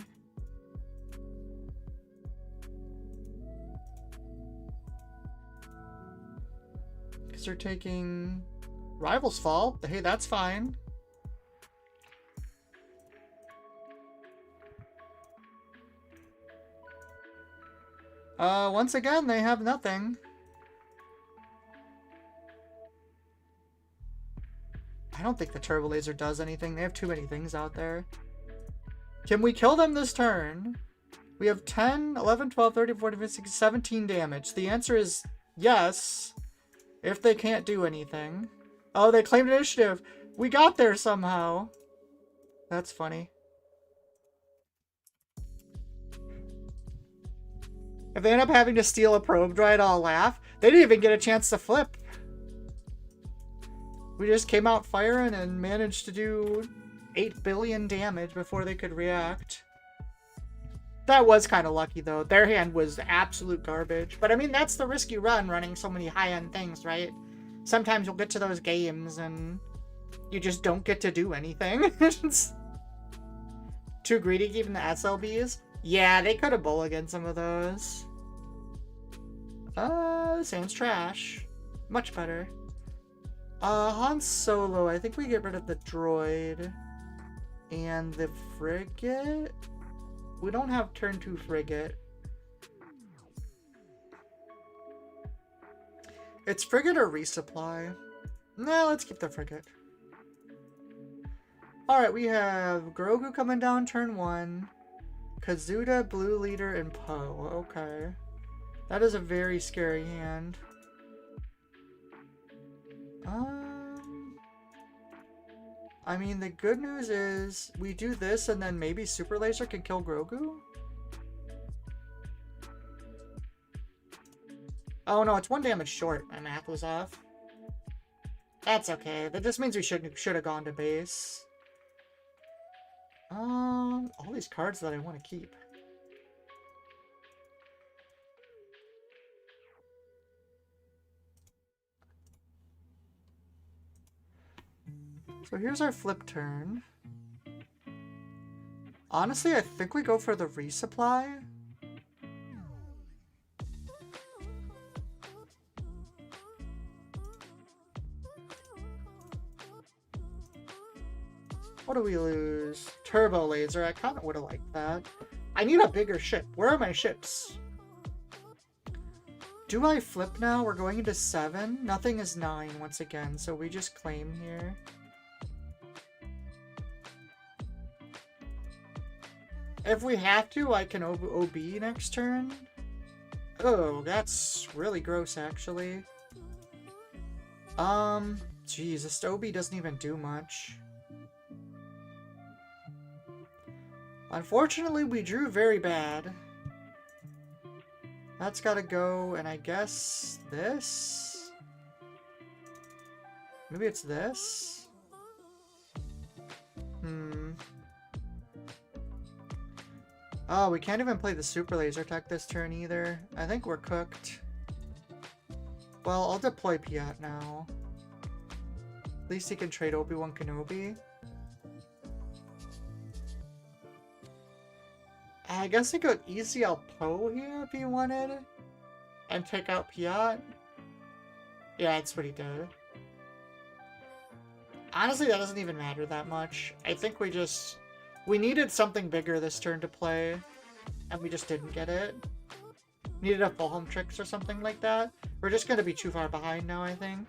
Because they're taking Rival's Fall. Hey, that's fine. Once again, they have nothing. I don't think the Turbo Laser does anything. They have too many things out there. Can we kill them this turn? We have 10, 11, 12, 13, 14, 15, 16, 17 damage. The answer is yes, if they can't do anything. Oh, they claimed initiative. We got there somehow. That's funny. If they end up having to steal a Probe Droid, I'll laugh. They didn't even get a chance to flip. We just came out firing and managed to do 8 billion damage before they could react. That was kind of lucky, though. Their hand was absolute garbage. But, I mean, that's the risk you run running so many high-end things, right? Sometimes you'll get to those games and you just don't get to do anything. Too greedy keeping the SLBs? Yeah, they could have mulliganed some of those. This hand's trash. Much better. Han Solo, I think we get rid of the droid. And the frigate? We don't have turn 2 frigate. It's frigate or resupply. Nah, let's keep the frigate. Alright, we have Grogu coming down turn 1. Kazuda, Blue Leader, and Poe. Okay. That is a very scary hand. I mean, the good news is we do this and then maybe Super Laser can kill Grogu? Oh no, it's 1 damage short. My math was off. That's okay. That just means we should have gone to base. All these cards that I want to keep. So here's our flip turn. Honestly, I think we go for the resupply. What do we lose? Turbo laser. I kind of would have liked that. I need a bigger ship. Where are my ships? Do I flip now? We're going into 7. Nothing is 9 once again, so we just claim here. If we have to, I can OB next turn. Oh, that's really gross, actually. Jeez, this OB doesn't even do much. Unfortunately, we drew very bad. That's gotta go, and I guess this? Maybe it's this? Oh, we can't even play the Super Laser Tech this turn either. I think we're cooked. Well, I'll deploy Piett now. At least he can trade Obi-Wan Kenobi. I guess he could easy out Poe here if he wanted. And take out Piett. Yeah, that's what he did. Honestly, that doesn't even matter that much. I think we needed something bigger this turn to play. And we just didn't get it. Needed a full home tricks or something like that. We're just going to be too far behind now, I think.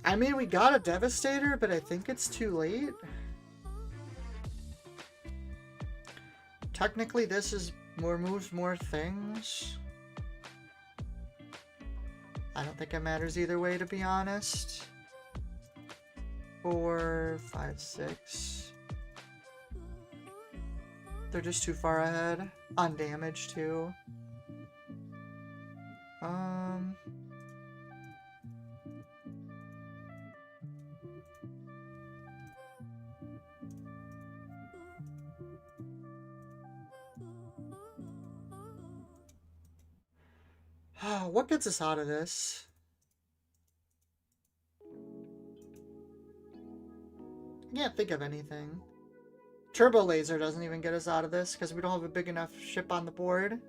I mean, we got a Devastator, but I think it's too late. Technically, this is moves more things. I don't think it matters either way, to be honest. 4, 5, 6. They're just too far ahead. On damage, too. What gets us out of this? I can't think of anything. Turbo Laser doesn't even get us out of this because we don't have a big enough ship on the board.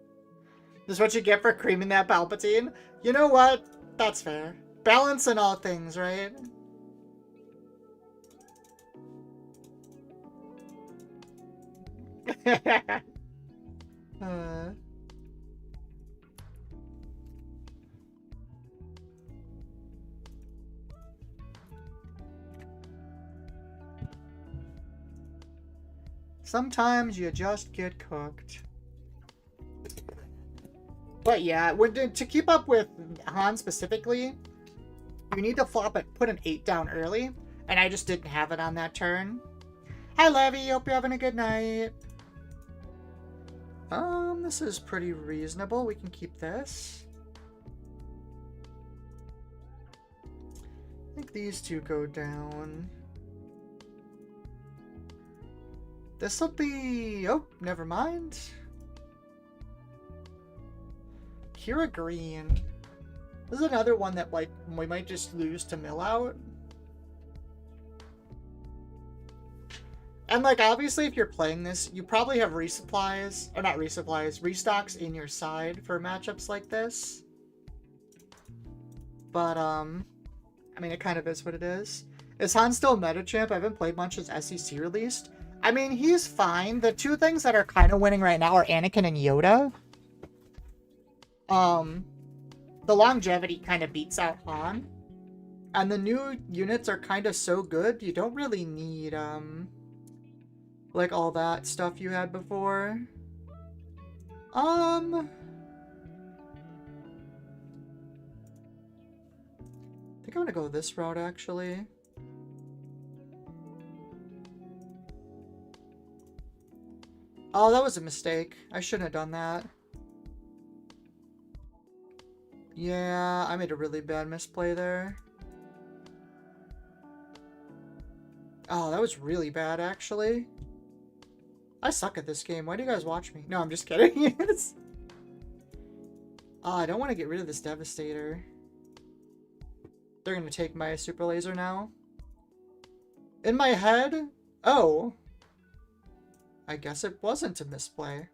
This is what you get for creaming that Palpatine? You know what? That's fair. Balance in all things, right? Sometimes you just get cooked. But yeah, to keep up with Han specifically, you need to flop it, put an 8 down early, and I just didn't have it on that turn. Hi Levy, hope you're having a good night. This is pretty reasonable. We can keep this. I think these two go down. This'll be... oh, never mind. Kira Green. This is another one that, like, we might just lose to mill out. And, like, obviously, if you're playing this, you probably have resupplies, or not resupplies, restocks in your side for matchups like this. But, I mean, it kind of is what it is. Is Han still meta champ? I haven't played much since SEC released. I mean, he's fine. The two things that are kind of winning right now are Anakin and Yoda. The longevity kind of beats out Han. And the new units are kind of so good, you don't really need, like, all that stuff you had before. I think I'm gonna go this route, actually. Oh, that was a mistake. I shouldn't have done that. Yeah, I made a really bad misplay there. Oh, that was really bad, actually. I suck at this game. Why do you guys watch me? No, I'm just kidding. Oh, I don't want to get rid of this Devastator. They're going to take my Super Laser now. In my head? Oh. I guess it wasn't a misplay.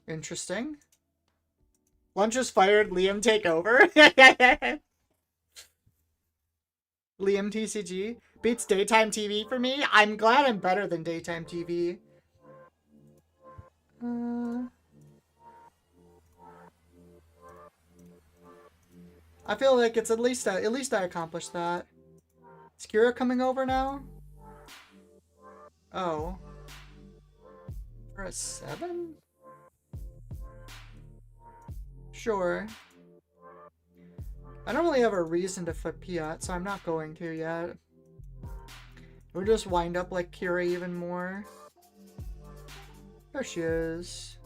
Interesting. Lunch is fired. Liam take over. Liam TCG beats daytime TV for me. I'm glad I'm better than daytime TV. I feel like it's at least I accomplished that. Is Kira coming over now? Oh. For a 7? Sure. I don't really have a reason to flip piett, so I'm not going to yet. We'll just wind up like Kira even more. There she is.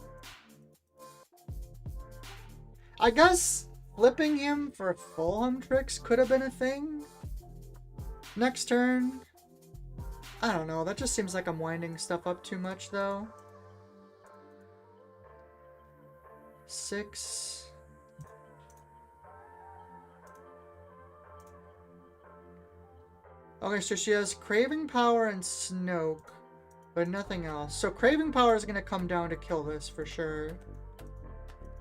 I guess flipping him for full hum tricks could have been a thing. Next turn. I don't know, that just seems like I'm winding stuff up too much though. 6. Okay, so she has Craving Power and Snoke, but nothing else. So Craving Power is going to come down to kill this for sure.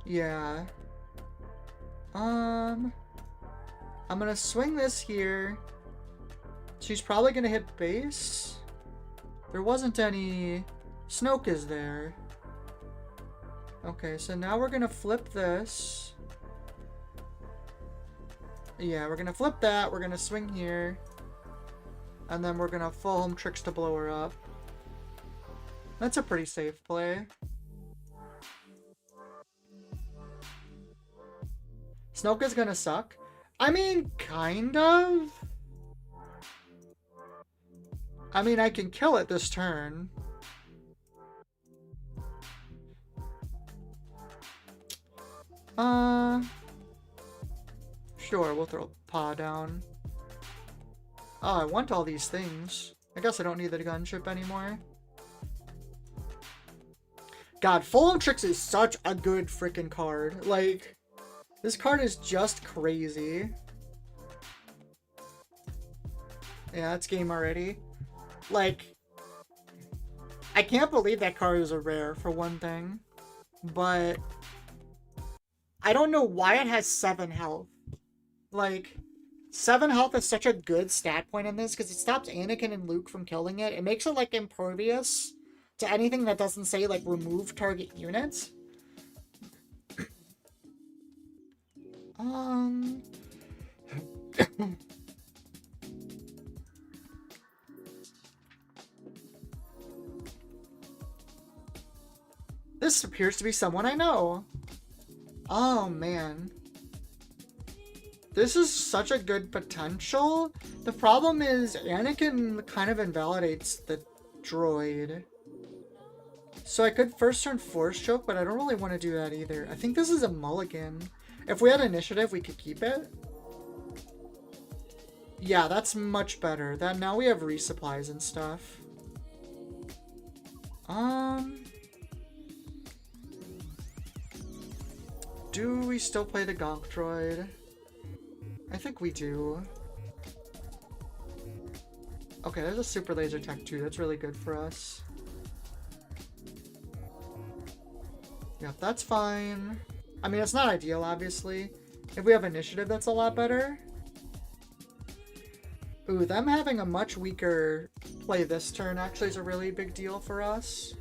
Yeah. I'm going to swing this here. She's probably going to hit base. There wasn't any... Snoke is there. Okay, so now we're going to flip this. Yeah, we're going to flip that. We're going to swing here. And then we're going to full home tricks to blow her up. That's a pretty safe play. Snoke is going to suck. I mean, kind of. I mean, I can kill it this turn. Sure, we'll throw paw down. Oh, I want all these things. I guess I don't need the gunship anymore. God, Full on Tricks is such a good freaking card. Like, this card is just crazy. Yeah, it's game already. Like, I can't believe that card is a rare, for one thing. But I don't know why it has 7 health. Like... 7 health is such a good stat point in this because it stops Anakin and Luke from killing it. It makes it like impervious to anything that doesn't say like remove target units. This appears to be someone I know. Oh man. This is such a good potential. The problem is Anakin kind of invalidates the droid. So I could first turn Force Choke, but I don't really want to do that either. I think this is a mulligan. If we had initiative, we could keep it. Yeah, that's much better. That now we have resupplies and stuff. Do we still play the Gonk droid? I think we do. Okay, there's a super laser tech too. That's really good for us. Yep, that's fine. I mean, it's not ideal, obviously. If we have initiative, that's a lot better. Ooh, them having a much weaker play this turn actually is a really big deal for us.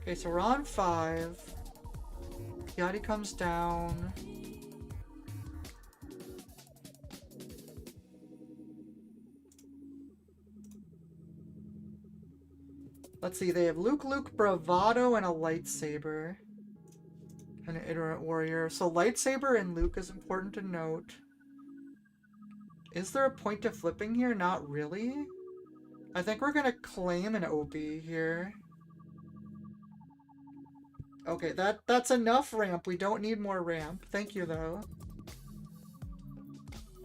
Okay, so we're on 5. Yachty comes down. Let's see, they have Luke, Bravado, and a Lightsaber. And an Iterant Warrior. So Lightsaber and Luke is important to note. Is there a point to flipping here? Not really. I think we're gonna claim an OB here. Okay, that's enough ramp. We don't need more ramp. Thank you, though.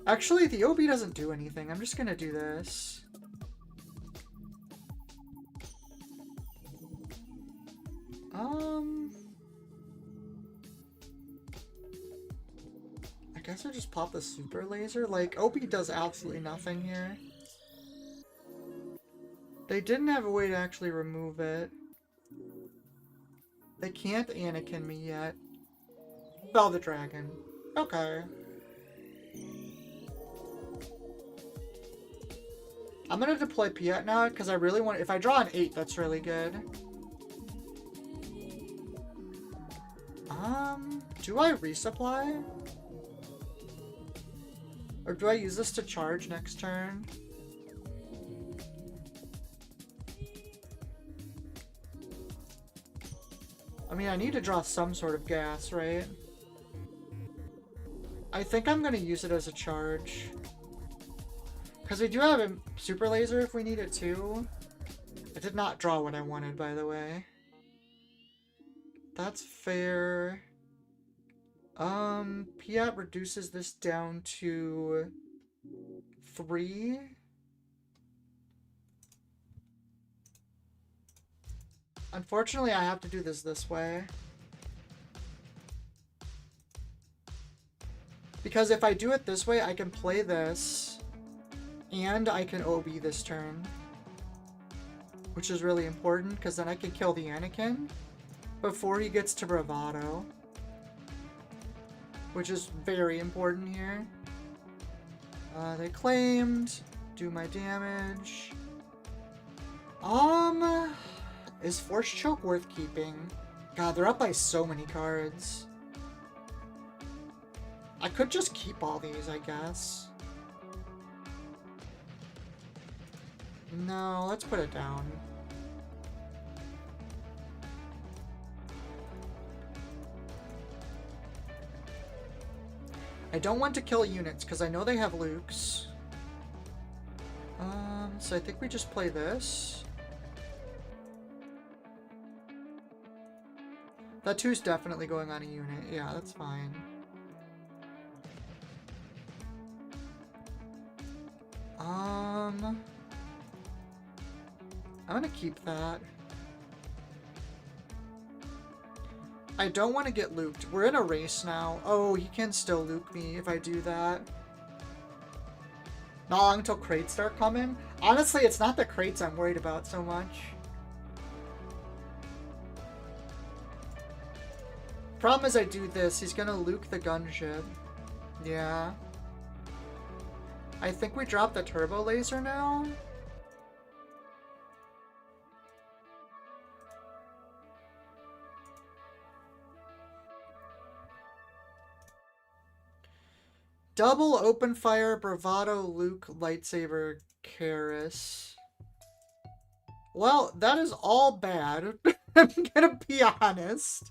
Actually, the OB doesn't do anything. I'm just gonna do this. I guess I just pop the super laser. Like, OB does absolutely nothing here. They didn't have a way to actually remove it. They can't Anakin me yet. Bell the Dragon. Okay. I'm gonna deploy Piett now, because I really want... If I draw an 8, that's really good. Do I resupply? Or do I use this to charge next turn? I mean, I need to draw some sort of gas, right? I think I'm gonna use it as a charge. Because we do have a super laser if we need it too. I did not draw what I wanted, by the way. That's fair. Piett reduces this down to 3. Unfortunately, I have to do this way. Because if I do it this way, I can play this, and I can OB this turn. Which is really important, because then I can kill the Anakin before he gets to Bravado. Which is very important here. They claimed. Do my damage. Is Force Choke worth keeping? God, they're up by so many cards. I could just keep all these, I guess. No, let's put it down. I don't want to kill units, because I know they have Lukes. So I think we just play this. That 2's definitely going on a unit. Yeah, that's fine. I'm gonna keep that. I don't want to get luked. We're in a race now. Oh, he can still luke me if I do that. Not long until crates start coming. Honestly, it's not the crates I'm worried about so much. Problem is I do this, he's gonna luke the gunship. Yeah. I think we drop the turbo laser now. Double open fire, Bravado, Luke, Lightsaber, Karis. Well, that is all bad. I'm gonna be honest.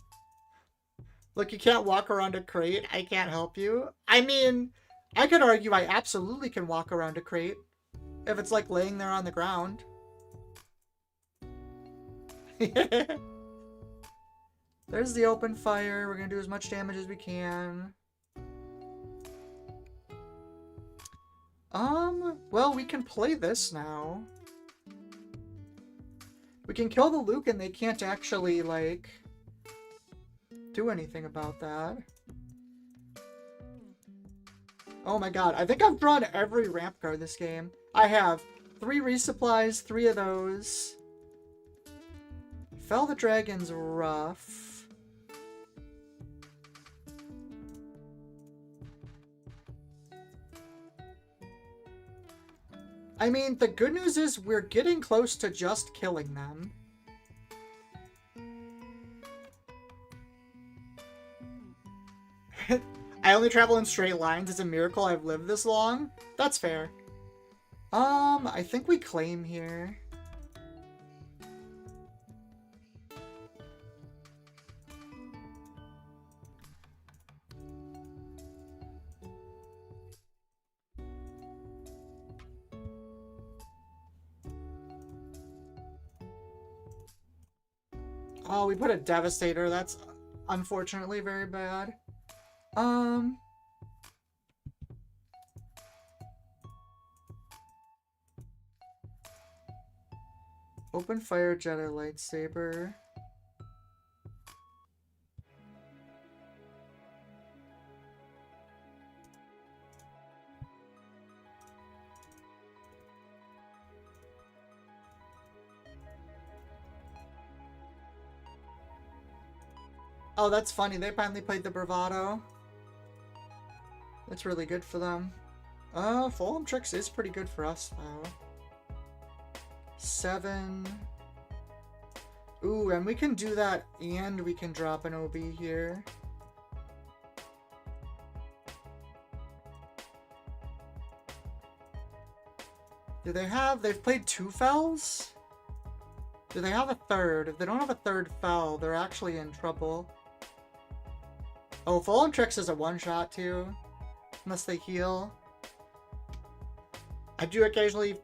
Look, you can't walk around a crate. I can't help you. I mean, I could argue I absolutely can walk around a crate. If it's like laying there on the ground. There's the open fire. We're gonna do as much damage as we can. Well, we can play this now. We can kill the Luke and they can't actually, like, do anything about that. Oh my god, I think I've drawn every ramp card this game. I have 3 resupplies, 3 of those. Fell the Dragon's rough. I mean, the good news is we're getting close to just killing them. I only travel in straight lines. It's a miracle I've lived this long. That's fair. I think we claim here. Oh, we put a Devastator. That's unfortunately very bad. Open Fire Jedi Lightsaber. Oh, that's funny. They finally played the Bravado. That's really good for them. Fulham Tricks is pretty good for us, though. 7. Ooh, and we can do that, and we can drop an OB here. Do they have... They've played 2 fells? Do they have a third? If they don't have a third fell, they're actually in trouble. Oh, Fulham Tricks is a one-shot, too. Unless they heal. I do occasionally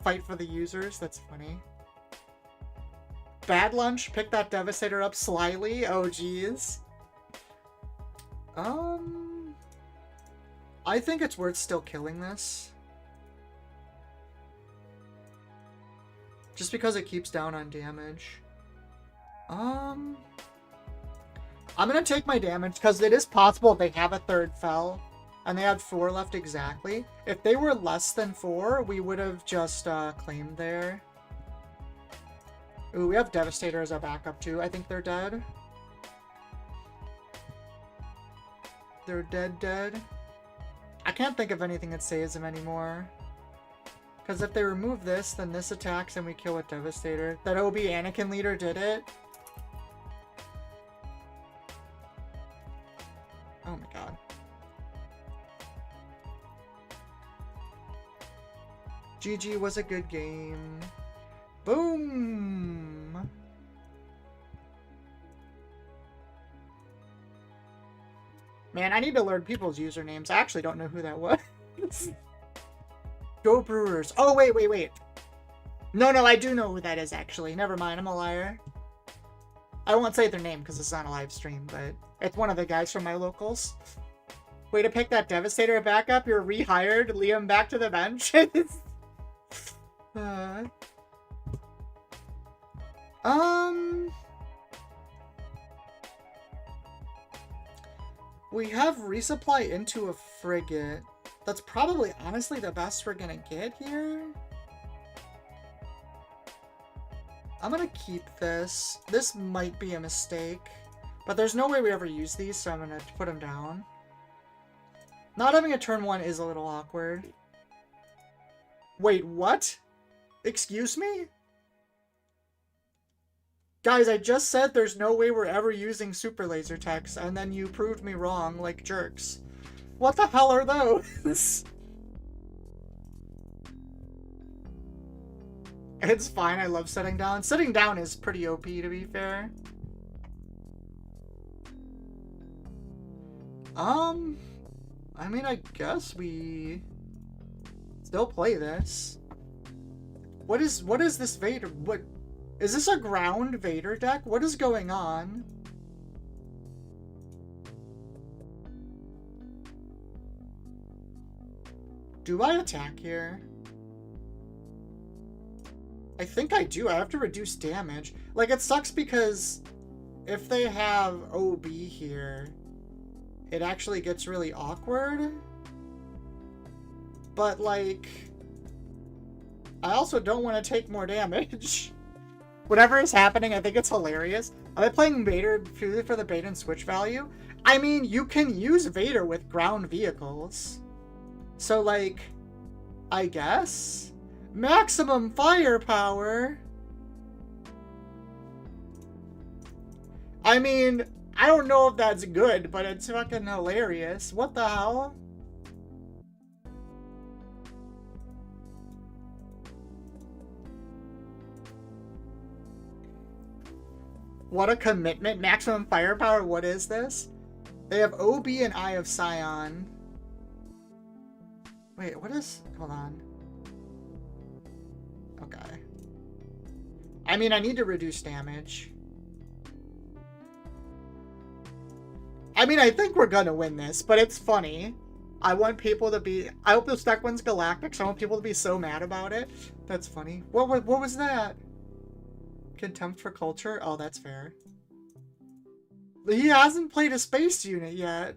fight for the users. That's funny. Bad Lunch, pick that Devastator up slyly. Oh, geez. I think it's worth still killing this. Just because it keeps down on damage. I'm gonna take my damage, because it is possible they have a third fell. And they had 4 left exactly. If they were less than 4, we would have just claimed there. Ooh, we have Devastator as our backup too. I think they're dead. They're dead. I can't think of anything that saves them anymore. Because if they remove this, then this attacks and we kill with Devastator. That OB Anakin leader did it. Oh my god. GG was a good game. Boom! Man, I need to learn people's usernames. I actually don't know who that was. Go Brewers. Oh, wait. No, I do know who that is, actually. Never mind, I'm a liar. I won't say their name because it's not a live stream, but it's one of the guys from my locals. Way to pick that Devastator back up. You're rehired. Liam back to the bench. We have resupply into a frigate. That's probably, honestly, the best we're gonna get here. I'm gonna keep this. This might be a mistake, but there's no way we ever use these, so I'm gonna put them down. Not having a turn 1 is a little awkward. Wait, what? Excuse me? Guys, I just said there's no way we're ever using super laser techs, and then you proved me wrong like jerks. What the hell are those? It's fine, I love sitting down. Sitting down is pretty OP, to be fair. I mean, I guess we still play this. What is this Vader? What is this, a ground Vader deck? What is going on? Do I attack here? I think I do. I have to reduce damage. Like, it sucks because if they have OB here, it actually gets really awkward. But, like, I also don't want to take more damage. Whatever is happening, I think it's hilarious. Are they playing Vader purely for the bait and switch value? I mean, you can use Vader with ground vehicles. So, like, I guess? Maximum firepower? I mean, I don't know if that's good, but it's fucking hilarious. What the hell? What a commitment. Maximum firepower, what is this? They have OB and Eye of Scion. Wait, what is... Hold on. Okay. I mean, I need to reduce damage. I mean, I think we're gonna win this, but it's funny. I want people to be... I hope this deck wins Galactic, so I want people to be so mad about it. That's funny. What was that? Contempt for culture? Oh, that's fair. He hasn't played a space unit yet.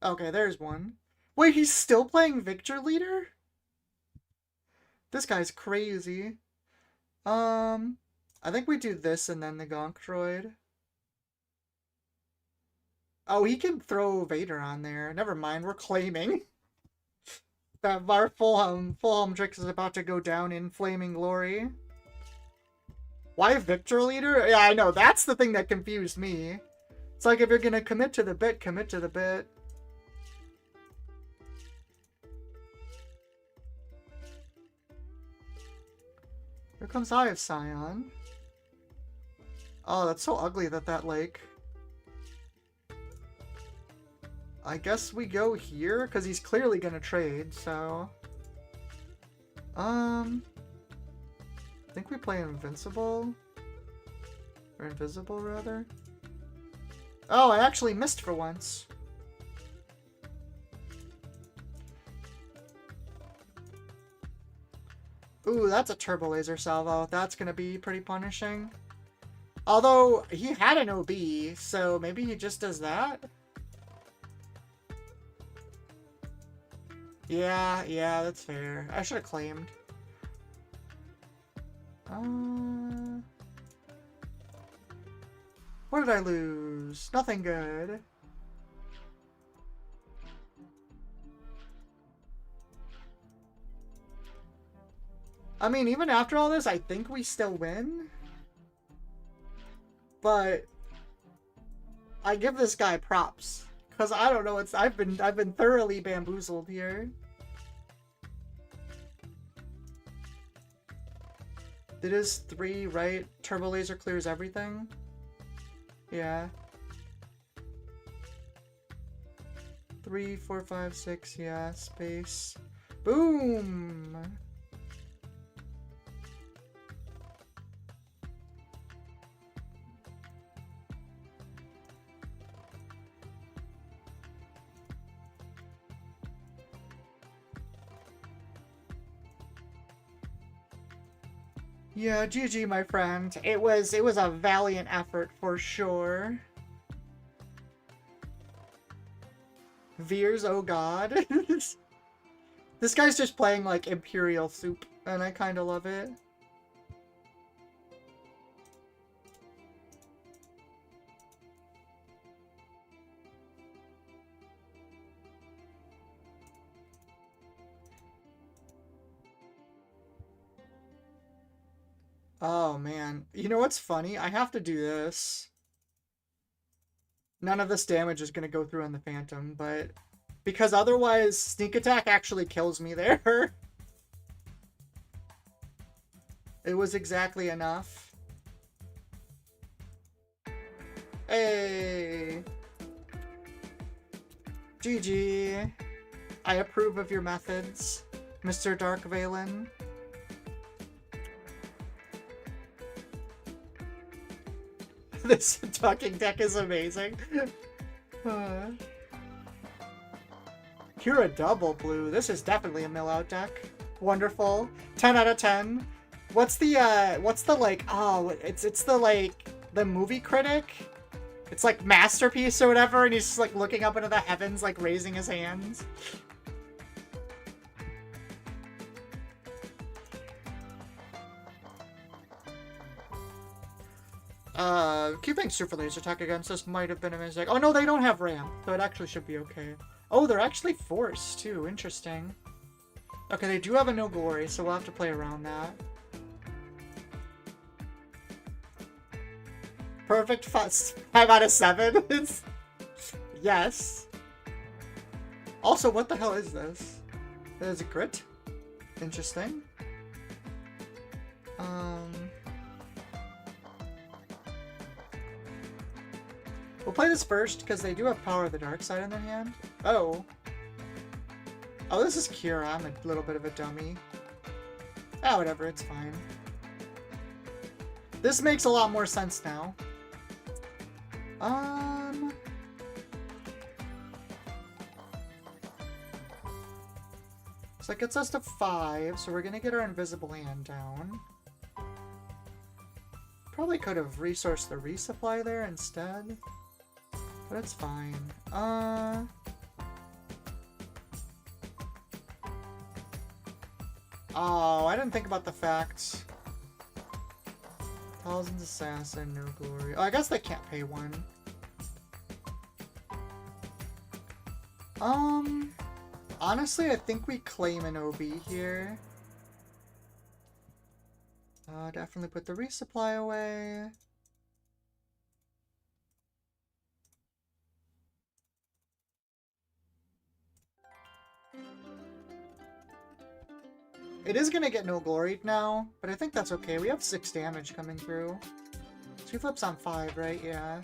Okay, there's one. Wait, he's still playing Victor Leader? This guy's crazy. I think we do this and then the Gonk Droid. Oh, he can throw Vader on there. Never mind, we're claiming that our full Trix is about to go down in flaming glory. Why Victor Leader? Yeah, I know, that's the thing that confused me. It's like, if you're gonna commit to the bit, commit to the bit. Here comes Eye of Scion. Oh, that's so ugly that like... I guess we go here, because he's clearly gonna trade, so... I think we play Invincible? Or Invisible, rather? Oh, I actually missed for once. Ooh, that's a Turbo Laser Salvo. That's gonna be pretty punishing. Although, he had an OB, so maybe he just does that? Yeah, that's fair. I should have claimed. What did I lose? Nothing good. I mean, even after all this, I think we still win. But I give this guy props. Because I don't know, I've been thoroughly bamboozled here. It is 3, right? Turbo Laser clears everything? Yeah. 3, 4, 5, 6, yeah, space. Boom! Yeah, GG, my friend. It was a valiant effort for sure. Veers, oh god. This guy's just playing like Imperial Soup, and I kind of love it. Oh man, you know what's funny? I have to do this. None of this damage is going to go through on the Phantom, but because otherwise Sneak Attack actually kills me there. It was exactly enough. Hey! GG. I approve of your methods, Mr. Dark Valen. This talking deck is amazing. You're a double blue. This is definitely a mill out deck. Wonderful. 10 out of 10. What's the like, oh, it's the like, the movie critic It's like masterpiece or whatever, and he's just like looking up into the heavens, like raising his hands. Keeping super laser attack against us might have been a mistake. Oh no, they don't have ramp, so it actually should be okay. Oh, they're actually force too. Interesting. Okay, they do have a no glory, so we'll have to play around that. Perfect 5 out of 7. Yes. Also, what the hell is this? There's a crit. Interesting. We'll play this first because they do have Power of the Dark Side in their hand. Oh. Oh, this is Kira. I'm a little bit of a dummy. Ah, whatever. It's fine. This makes a lot more sense now. So that gets us to 5, so we're gonna get our invisible hand down. Probably could have resourced the resupply there instead. But it's fine. Oh, I didn't think about the facts. Thousands Assassin, no glory. Oh, I guess they can't pay 1. Honestly, I think we claim an OB here. Definitely put the resupply away. It is gonna get no glory now, but I think that's okay. We have 6 damage coming through. 2 flips on 5, right? Yeah.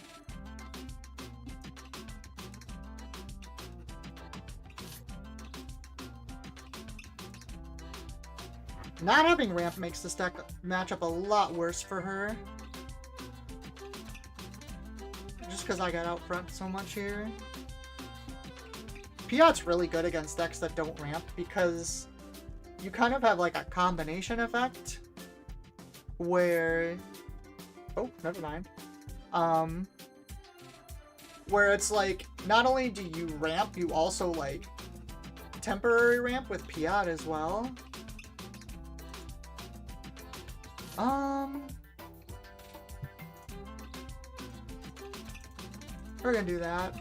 Not having ramp makes this deck matchup a lot worse for her. Just because I got out front so much here. Piett's really good against decks that don't ramp because you kind of have like a combination effect where... Oh, never mind. Where it's like, not only do you ramp, you also like temporary ramp with piett as well. We're gonna do that.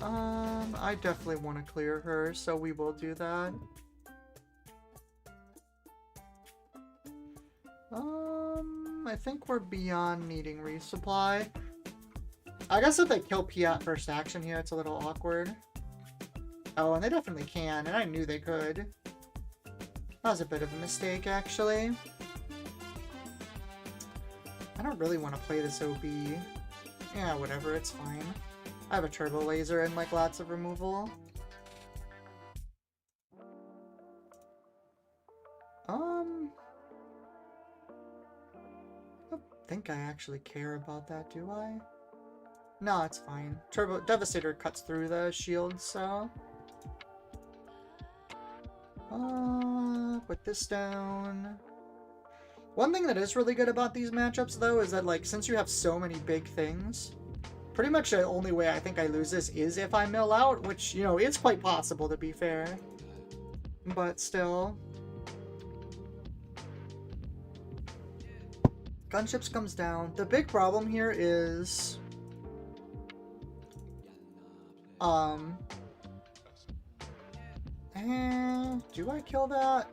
I definitely want to clear her, so we will do that. I think we're beyond needing resupply. I guess if they kill piett first action here, it's a little awkward. Oh, and they definitely can, and I knew they could. That was a bit of a mistake, actually. I don't really want to play this OB. Yeah, whatever, it's fine. I have a turbo laser and like lots of removal. I don't think I actually care about that, do I? No, it's fine. Turbo Devastator cuts through the shield, so... put this down. One thing that is really good about these matchups, though, is that, like, since you have so many big things, pretty much the only way I think I lose this is if I mill out, which, you know, is quite possible, to be fair. But still. Gunships comes down. The big problem here is... do I kill that?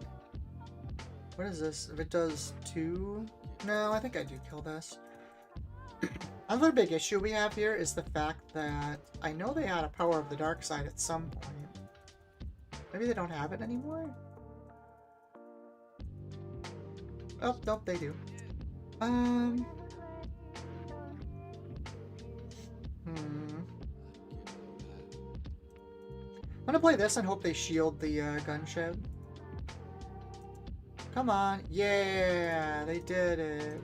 What is this? If it does 2? No, I think I do kill this. Another big issue we have here is the fact that I know they had a Power of the Dark Side at some point. Maybe they don't have it anymore? Oh, nope, they do. I'm gonna play this and hope they shield the gunship. Come on. Yeah, they did it.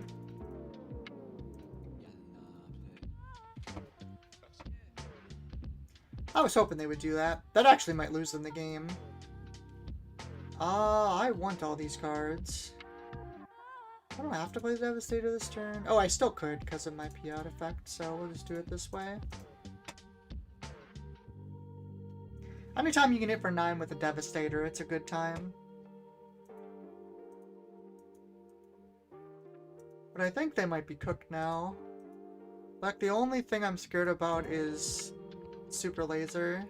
I was hoping they would do that. That actually might lose them the game. I want all these cards. How don't have to play the Devastator this turn. Oh, I still could because of my piett effect, so we'll just do it this way. Anytime you can hit for 9 with a Devastator, it's a good time. But I think they might be cooked now. Like, the only thing I'm scared about is Super Laser.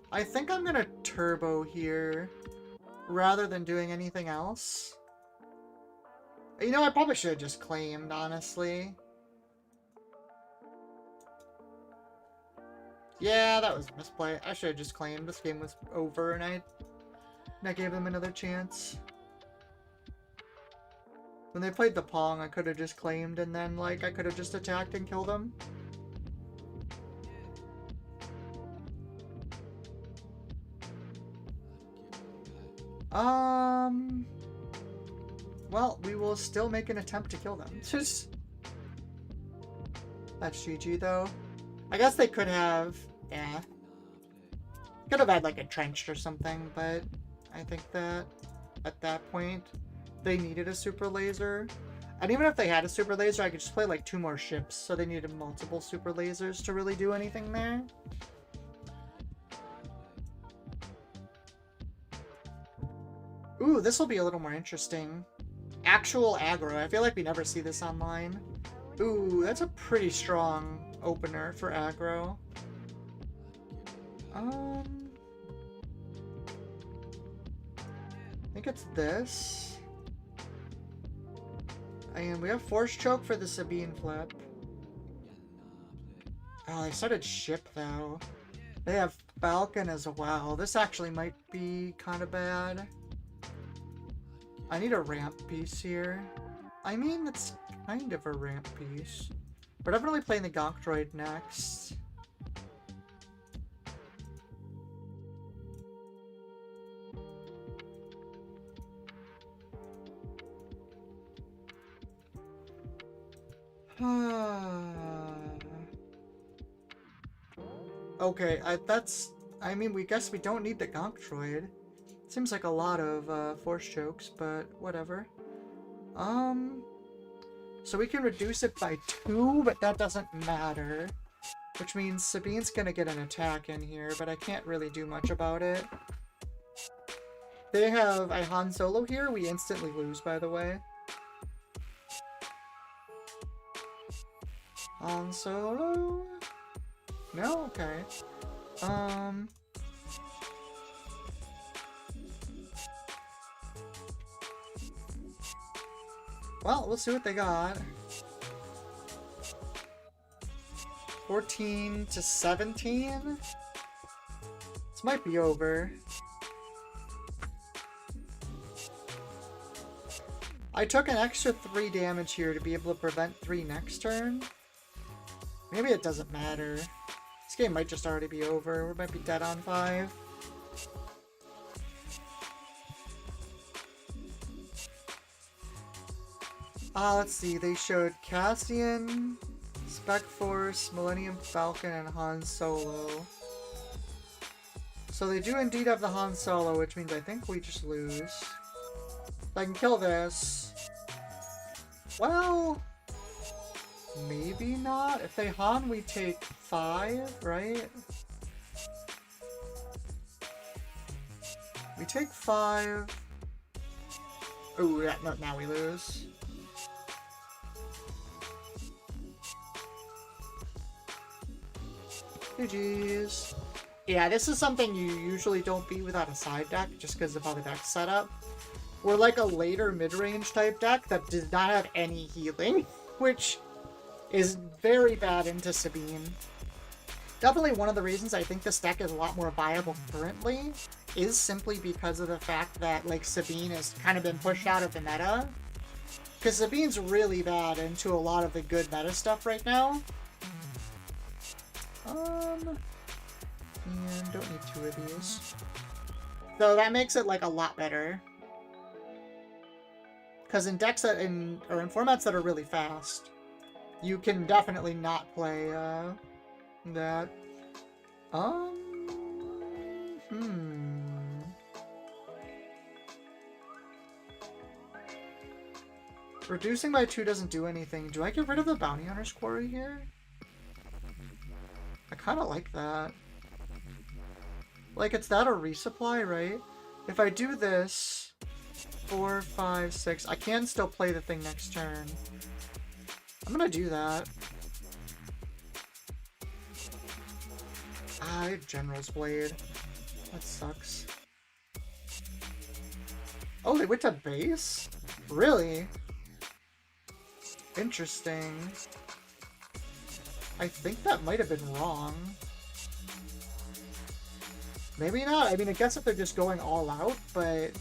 I think I'm gonna turbo here rather than doing anything else. You know, I probably should have just claimed, honestly. Yeah, that was a misplay. I should have just claimed. This game was over and I gave them another chance. When they played the Pong, I could have just claimed and then, like, I could have just attacked and killed them. Well, we will still make an attempt to kill them. Just... That's GG, though. I guess they could have... Yeah. Could have had, like, entrenched or something, but I think that at that point, they needed a super laser. And even if they had a super laser, I could just play, like, 2 more ships, so they needed multiple super lasers to really do anything there. Ooh, this will be a little more interesting. Actual aggro. I feel like we never see this online. Ooh, that's a pretty strong opener for aggro. I think it's this. And we have Force Choke for the Sabine flip. Oh, they started ship though. They have Falcon as well. This actually might be kind of bad. I need a ramp piece here. I mean, it's kind of a ramp piece. We're definitely playing the Gonk Droid next. Okay, I mean, we guess we don't need the Gonk Droid. Seems like a lot of Force Chokes, but whatever. So we can reduce it by 2, but that doesn't matter. Which means Sabine's gonna get an attack in here, but I can't really do much about it. They have a Han Solo here. We instantly lose, by the way. Han Solo? No? Okay. Well, we'll see what they got. 14 to 17? This might be over. I took an extra 3 damage here to be able to prevent 3 next turn. Maybe it doesn't matter. This game might just already be over. We might be dead on 5. Let's see. They showed Cassian, Spec Force, Millennium Falcon, and Han Solo. So they do indeed have the Han Solo, which means I think we just lose. If I can kill this... Well... Maybe not. If they Han, we take 5, right? We take 5. Ooh, yeah, no, now we lose. GG's. Yeah, this is something you usually don't beat without a side deck, just because of how the deck's set up. We're like a later mid-range type deck that does not have any healing, which is very bad into Sabine. Definitely one of the reasons I think this deck is a lot more viable currently is simply because of the fact that, like, Sabine has kind of been pushed out of the meta. Because Sabine's really bad into a lot of the good meta stuff right now. And don't need 2 of these. So that makes it, like, a lot better. Because in decks that in formats that are really fast, you can definitely not play that. Reducing by 2 doesn't do anything. Do I get rid of the bounty hunter's quarry here? I kind of like that. Like, it's that or resupply, right? If I do this, 4, 5, 6, I can still play the thing next turn. I'm gonna do that. Ah, I have General's Blade. That sucks. Oh, they went to base? Really? Interesting. I think that might have been wrong. Maybe not. I mean, I guess if they're just going all out, but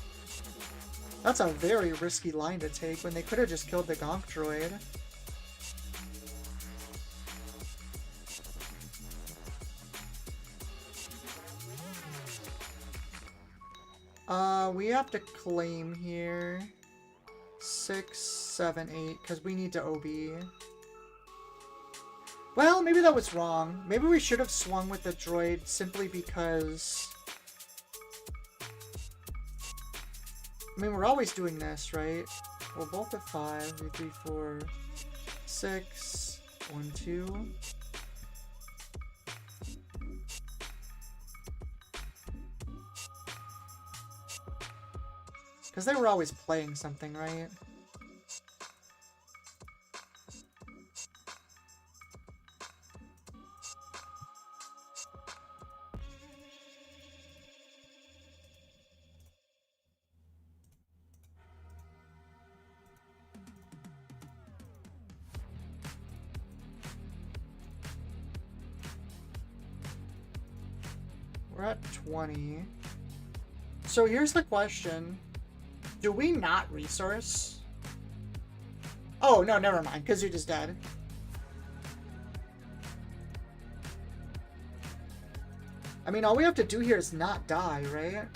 that's a very risky line to take when they could have just killed the Gonk droid. We have to claim here. 6, 7, 8, because we need to OB. Well, maybe that was wrong. Maybe we should have swung with the droid simply because... I mean, we're always doing this, right? We're both at 5, 3, 4, 6, 1, 2. Because they were always playing something, right? We're at 20. So here's the question. Do we not resource? Oh, no, never mind, because you're just dead. I mean, all we have to do here is not die, right?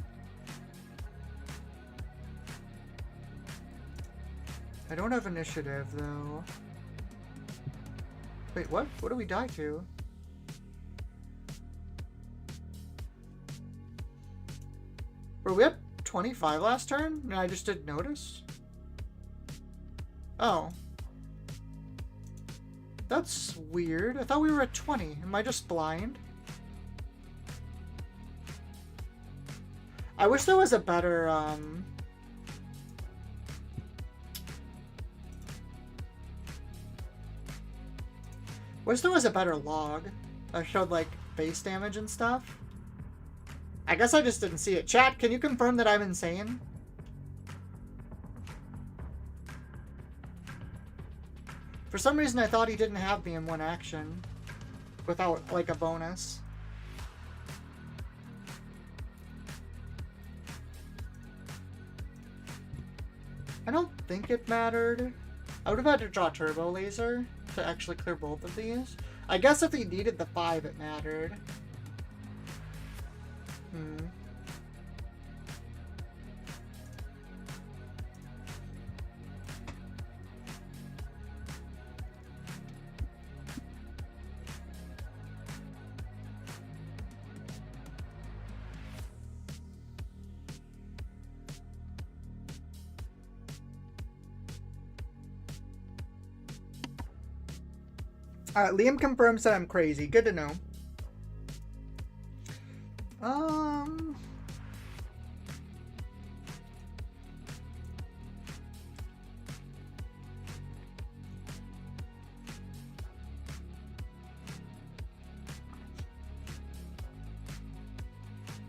I don't have initiative, though. Wait, what? What do we die to? Were we at 25 last turn? And I just didn't notice? Oh. That's weird. I thought we were at 20. Am I just blind? I wish there was a better, wish there was a better log that showed, like, base damage and stuff. I guess I just didn't see it. Chat, can you confirm that I'm insane? For some reason, I thought he didn't have me in one action without, like, a bonus. I don't think it mattered. I would have had to draw Turbo Laser to actually clear both of these. I guess if he needed the 5, it mattered. Liam confirms that I'm crazy. Good to know.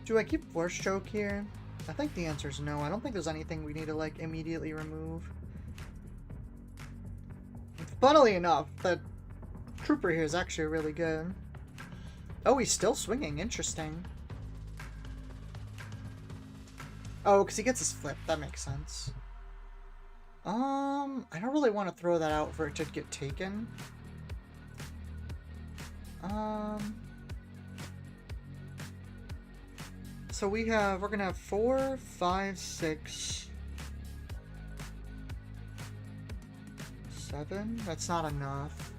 Do I keep Force Choke here? I think the answer is no. I don't think there's anything we need to, like, immediately remove. Funnily enough, the Trooper here is actually really good. Oh, he's still swinging. Interesting. Oh, because he gets his flip. That makes sense. I don't really want to throw that out for it to get taken. So we're gonna have 4, 5, 6, 7. That's not enough.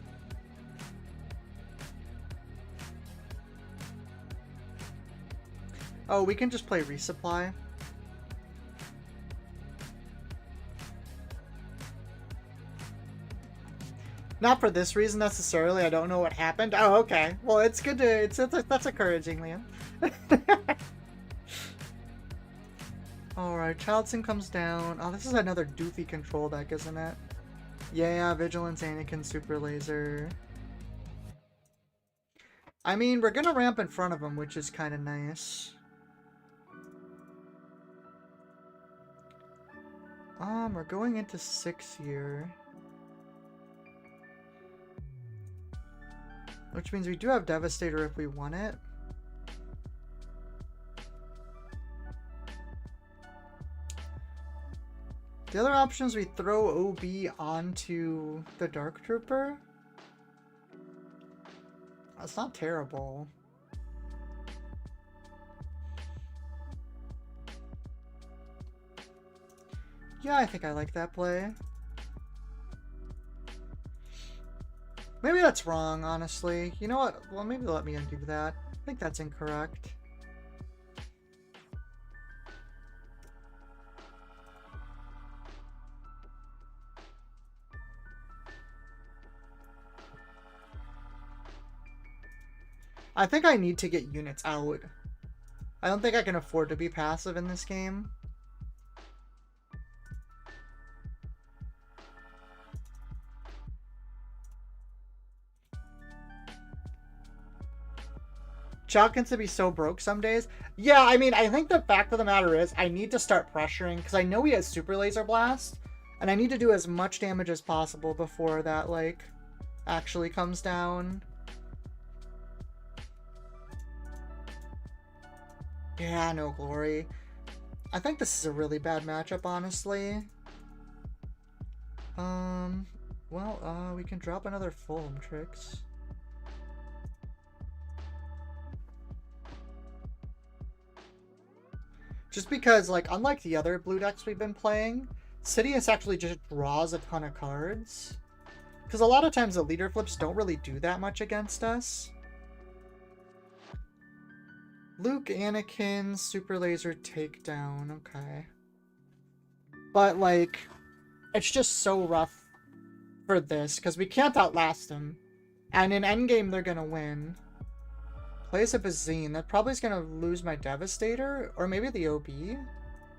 Oh, we can just play resupply. Not for this reason necessarily. I don't know what happened. Oh, okay. Well, it's good to. That's encouraging, Liam. All right, Childson comes down. Oh, this is another doofy control deck, isn't it? Yeah, Vigilance, Anakin, Super Laser. I mean, we're gonna ramp in front of him, which is kind of nice. We're going into 6 here. Which means we do have Devastator if we want it. The other option is we throw OB onto the Dark Trooper. That's not terrible. Yeah, I think I like that play. Maybe that's wrong, honestly. You know what? Well, maybe let me undo that. I think that's incorrect. I think I need to get units out. I don't think I can afford to be passive in this game. Chalk gets to be so broke some days. Yeah, I mean, I think the fact of the matter is I need to start pressuring because I know he has Super Laser Blast, and I need to do as much damage as possible before that, like, actually comes down. Yeah, no glory. I think this is a really bad matchup, honestly. Well, we can drop another Fulham Tricks. Just because, like, unlike the other blue decks we've been playing, Sidious actually just draws a ton of cards. Because a lot of times the leader flips don't really do that much against us. Luke, Anakin, Super Laser, Takedown. Okay. But, like, it's just so rough for this, because we can't outlast him. And in endgame, they're going to win. Plays a Bazine. That probably is going to lose my Devastator. Or maybe the OB.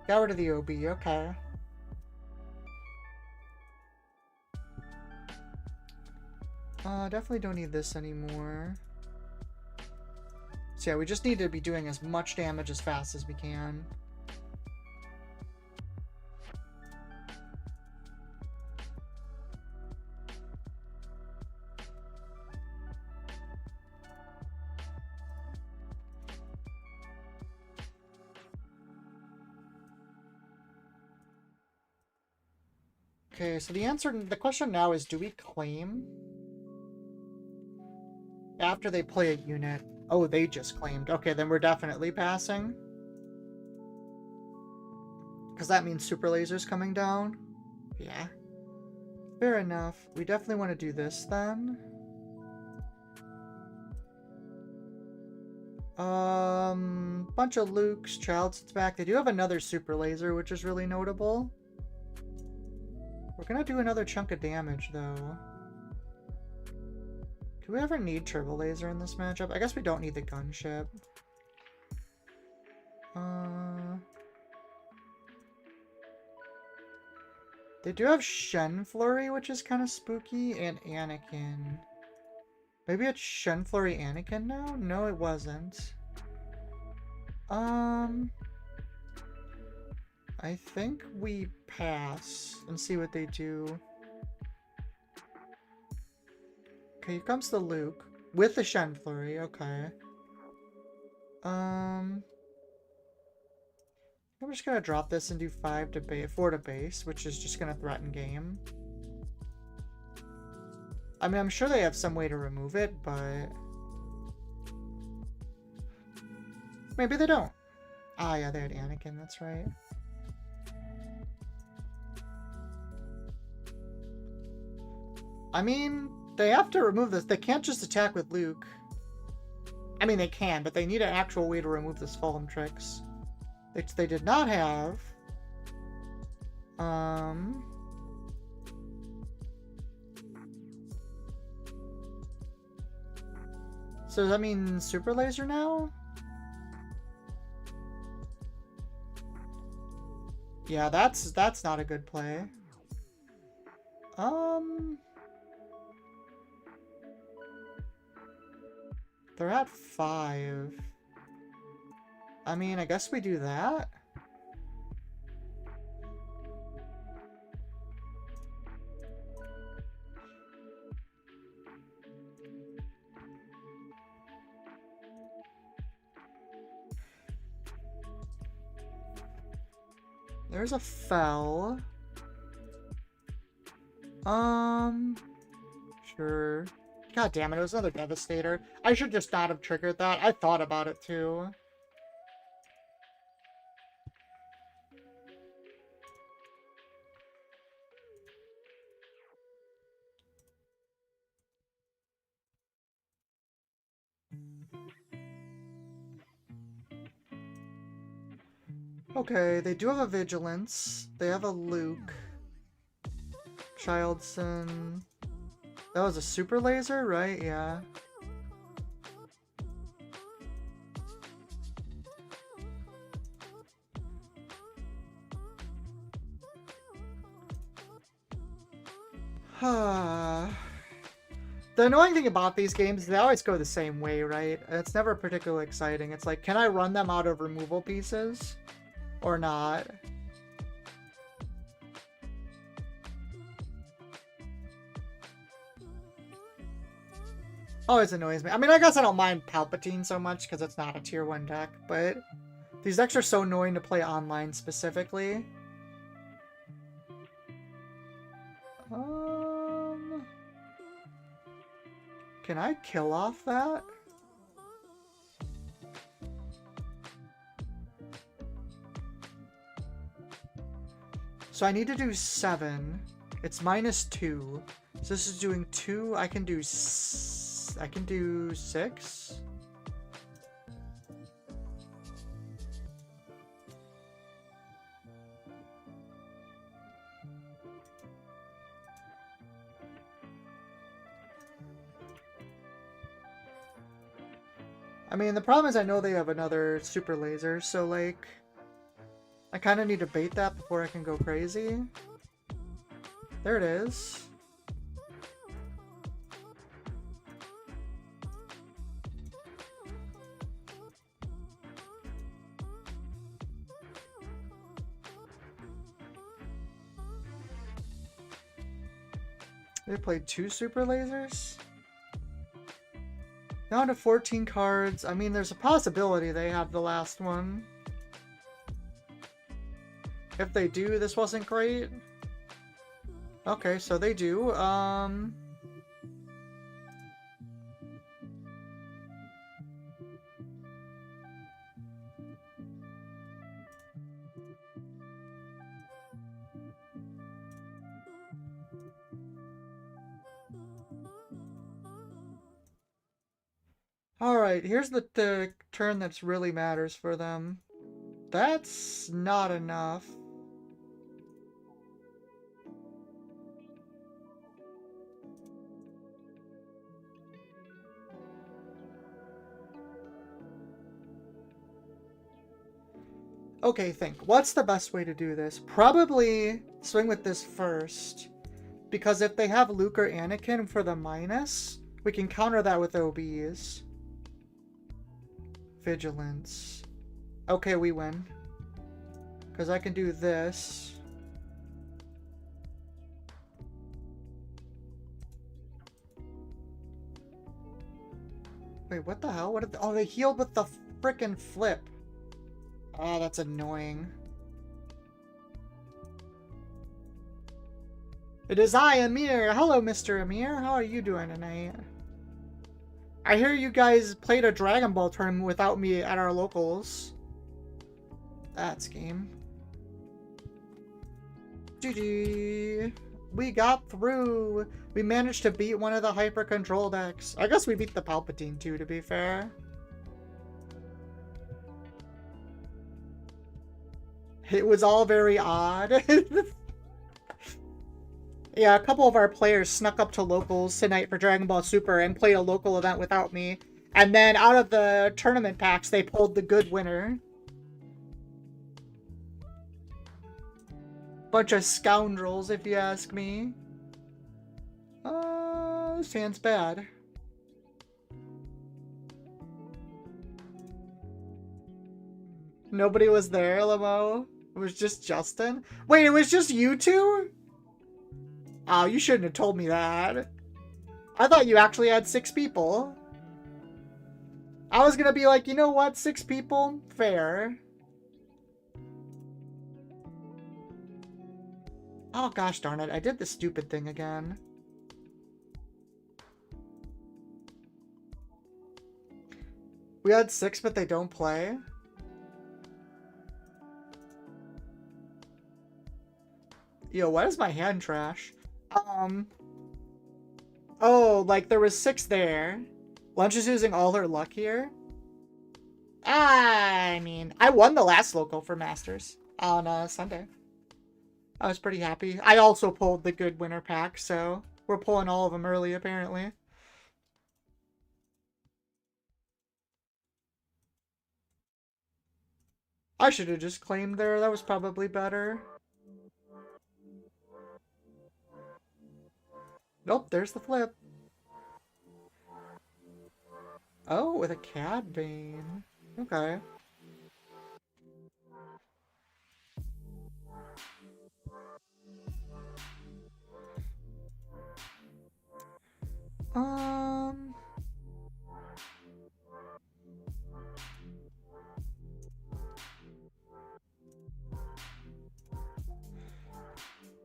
Got rid of the OB. Okay. Definitely don't need this anymore. So yeah, we just need to be doing as much damage as fast as we can. Okay, so the question now is, do we claim after they play a unit? Oh, they just claimed. Okay, then we're definitely passing. Because that means Super Laser's coming down. Yeah. Fair enough. We definitely want to do this then. Bunch of Lukes, Childson's back. They do have another Super Laser, which is really notable. We're gonna do another chunk of damage, though. Do we ever need Turbo Laser in this matchup? I guess we don't need the gunship. They do have Shen Flurry, which is kind of spooky, and Anakin. Maybe it's Shen Flurry Anakin now? No, it wasn't. I think we pass and see what they do. Okay, here comes the Luke with the Shen Flurry. Okay. I'm just gonna drop this and do 4 to base, which is just gonna threaten game. I mean, I'm sure they have some way to remove it, but maybe they don't. Ah, yeah, they had Anakin. That's right. I mean, they have to remove this. They can't just attack with Luke. I mean, they can, but they need an actual way to remove this Fulham Tricks. Which they did not have. So does that mean super laser now? Yeah, that's not a good play. They're at 5. I mean, I guess we do that. There's a fell. Sure. God damn it, it was another Devastator. I should just not have triggered that. I thought about it too. Okay, they do have a Vigilance. They have a Luke. Childson. That was a super laser, right? Yeah. The annoying thing about these games is they always go the same way, right? It's never particularly exciting. It's like, can I run them out of removal pieces? Or not? Always annoys me. I mean, I guess I don't mind Palpatine so much because it's not a tier 1 deck, but these decks are so annoying to play online specifically. Can I kill off that? So I need to do 7. It's -2. So this is doing 2. I can do 6. I mean, the problem is I know they have another super laser, so like I kind of need to bait that before I can go crazy. There it is. They played 2 super lasers? Down to 14 cards. I mean, there's a possibility they have the last one. If they do, this wasn't great. Okay, so they do. Alright, here's the turn that's really matters for them. That's not enough. Okay, think. What's the best way to do this? Probably swing with this first. Because if they have Luke or Anakin for the minus, we can counter that with OBs. Vigilance. Okay, we win. Because I can do this. Wait, what the hell? What did oh, they healed with the frickin' flip. Oh, that's annoying. It is I, Amir. Hello, Mr. Amir. How are you doing tonight? I hear you guys played a Dragon Ball tournament without me at our locals. That's game. GG. We got through. We managed to beat one of the hyper control decks. I guess we beat the Palpatine too, to be fair. It was all very odd. Yeah, a couple of our players snuck up to locals tonight for Dragon Ball Super and played a local event without me. And then out of the tournament packs, they pulled the good winner. Bunch of scoundrels, if you ask me. This hand's bad. Nobody was there, Lamo. It was just Justin. Wait, it was just you two? Oh, you shouldn't have told me that. I thought you actually had 6 people. I was gonna be like, you know what? 6 people? Fair. Oh gosh darn it, I did the stupid thing again. We had 6, but they don't play. Yo, why is my hand trash? Oh, like there was 6 there. Lunch is using all her luck here. I mean, I won the last local for Masters on Sunday. I was pretty happy. I also pulled the good winner pack, so we're pulling all of them early, apparently. I should have just claimed there. That was probably better. Nope, there's the flip. Oh, with a Cad Bane. Okay.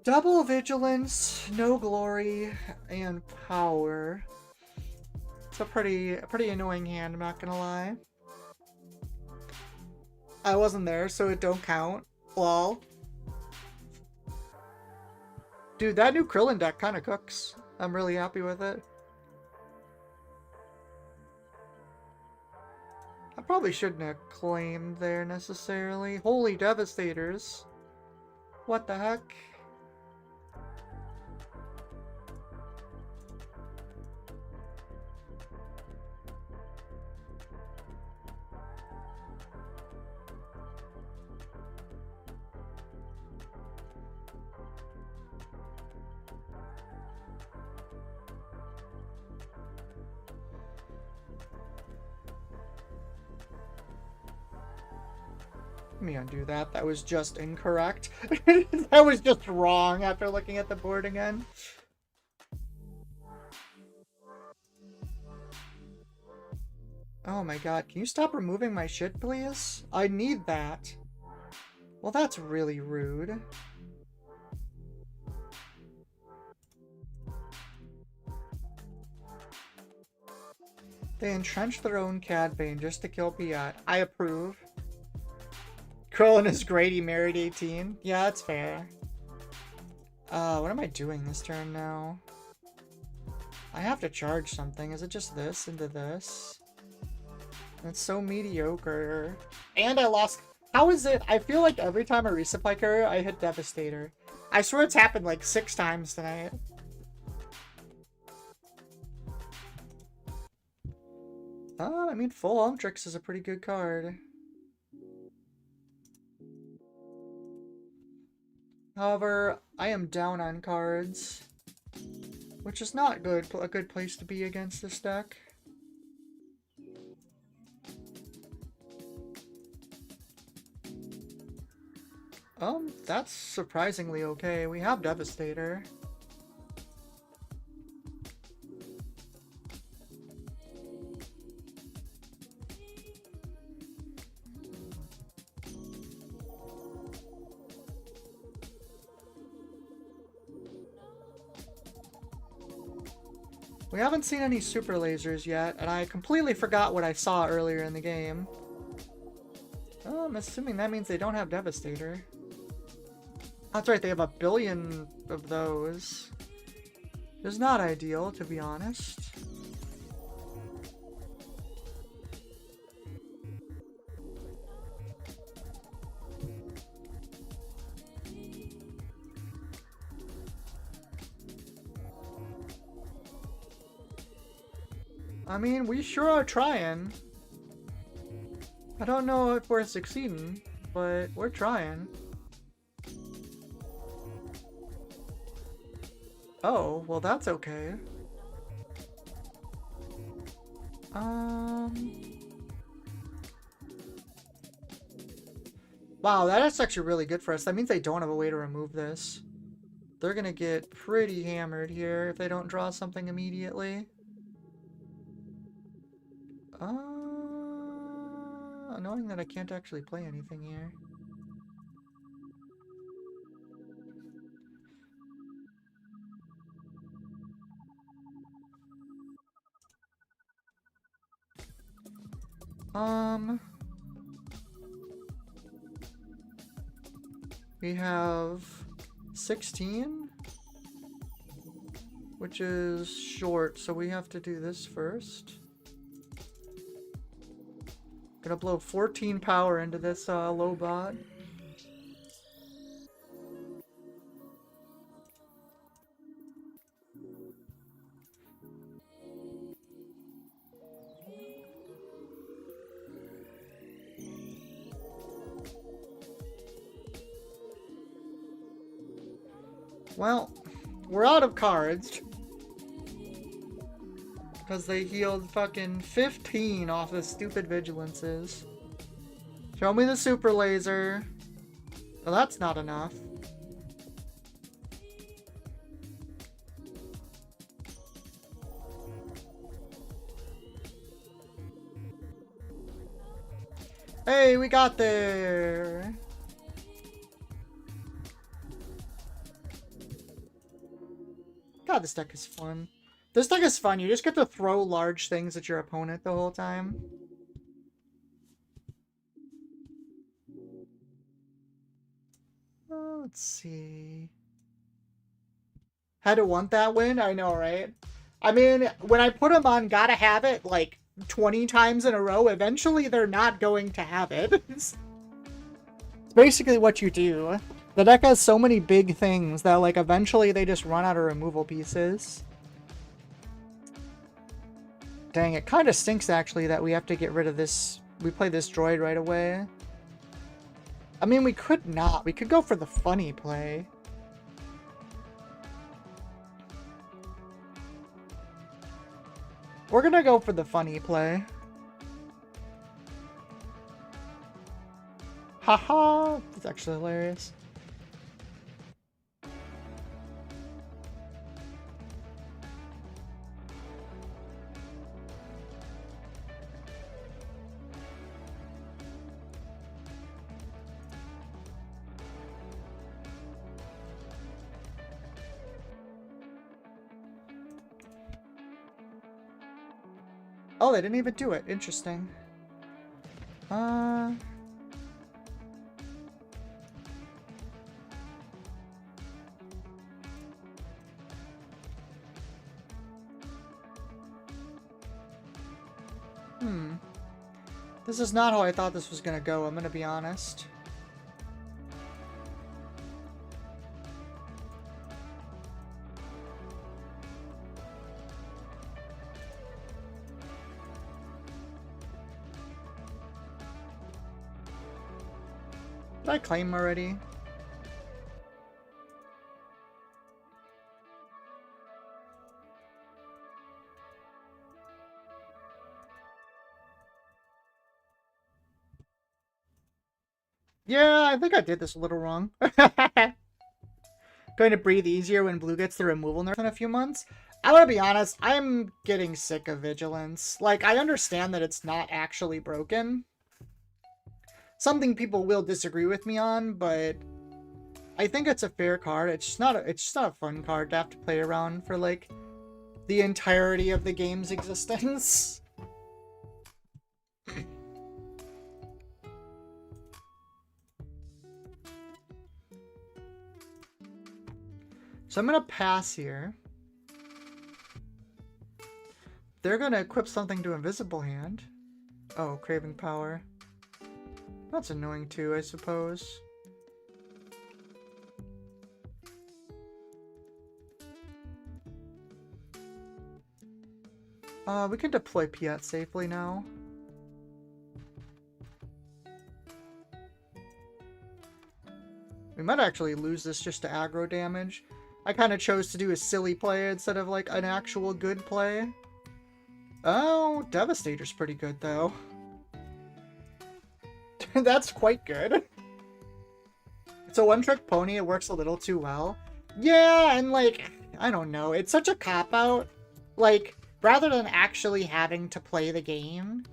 Double vigilance, no glory, and power. It's a pretty annoying hand, I'm not gonna lie. I wasn't there, so it don't count. Lol. Dude, that new Krillin deck kind of cooks. I'm really happy with it. I probably shouldn't have claimed there necessarily. Holy Devastators. What the heck? Let me undo that. That was just incorrect. That was just wrong after looking at the board again. Oh my god, can you stop removing my shit, please? I need that. Well, that's really rude. They entrenched their own Cad Bane just to kill Piett. I approve. Krillin is great, he married 18. Yeah, that's fair. What am I doing this turn now? I have to charge something. Is it just this into this? That's so mediocre. And I lost... How is it? I feel like every time I resupply her, I hit Devastator. I swear it's happened like 6 times tonight. I mean, full Omtrix is a pretty good card. However, I am down on cards, which is not good. A good place to be against this deck. That's surprisingly okay. We have Devastator. We haven't seen any super lasers yet, and I completely forgot what I saw earlier in the game. Oh, I'm assuming that means they don't have Devastator. That's right, they have 1 billion of those. It's not ideal, to be honest. I mean, we sure are trying. I don't know if we're succeeding, but we're trying. Oh, well that's okay. Wow, that's actually really good for us. That means they don't have a way to remove this. They're gonna get pretty hammered here if they don't draw something immediately. Annoying that I can't actually play anything here. We have 16, which is short, so we have to do this first. Gonna blow 14 power into this low bot. Well, we're out of cards. Because they healed fucking 15 off the stupid vigilances. Show me the super laser. Well, that's not enough. Hey, we got there! God, this deck is fun. This deck is fun. You just get to throw large things at your opponent the whole time. Let's see. Had to want that win? I know, right? I mean, when I put them on Gotta Have It, like, 20 times in a row, eventually they're not going to have it. It's basically what you do. The deck has so many big things that, like, eventually they just run out of removal pieces. Dang, it kind of stinks, actually, that we have to get rid of this. We play this droid right away. I mean, we could not. We could go for the funny play. We're gonna go for the funny play. Haha! That's actually hilarious. Oh, they didn't even do it. Interesting. This is not how I thought this was gonna go, I'm gonna be honest. Did I claim already? Yeah, I think I did this a little wrong. Going to breathe easier when blue gets the removal nerf in a few months. I want to be honest, I'm getting sick of Vigilance. Like, I understand that it's not actually broken. Something people will disagree with me on, but I think it's a fair card. It's just not a fun card to have to play around for, like, the entirety of the game's existence. So I'm going to pass here. They're going to equip something to Invisible Hand. Oh, Craving Power. That's annoying too, I suppose. We can deploy piett safely now. We might actually lose this just to aggro damage. I kind of chose to do a silly play instead of like an actual good play. Oh, Devastator's pretty good though. That's quite good. It's a one-trick pony, it works a little too well. Yeah, and like, I don't know, it's such a cop-out. Like, rather than actually having to play the game,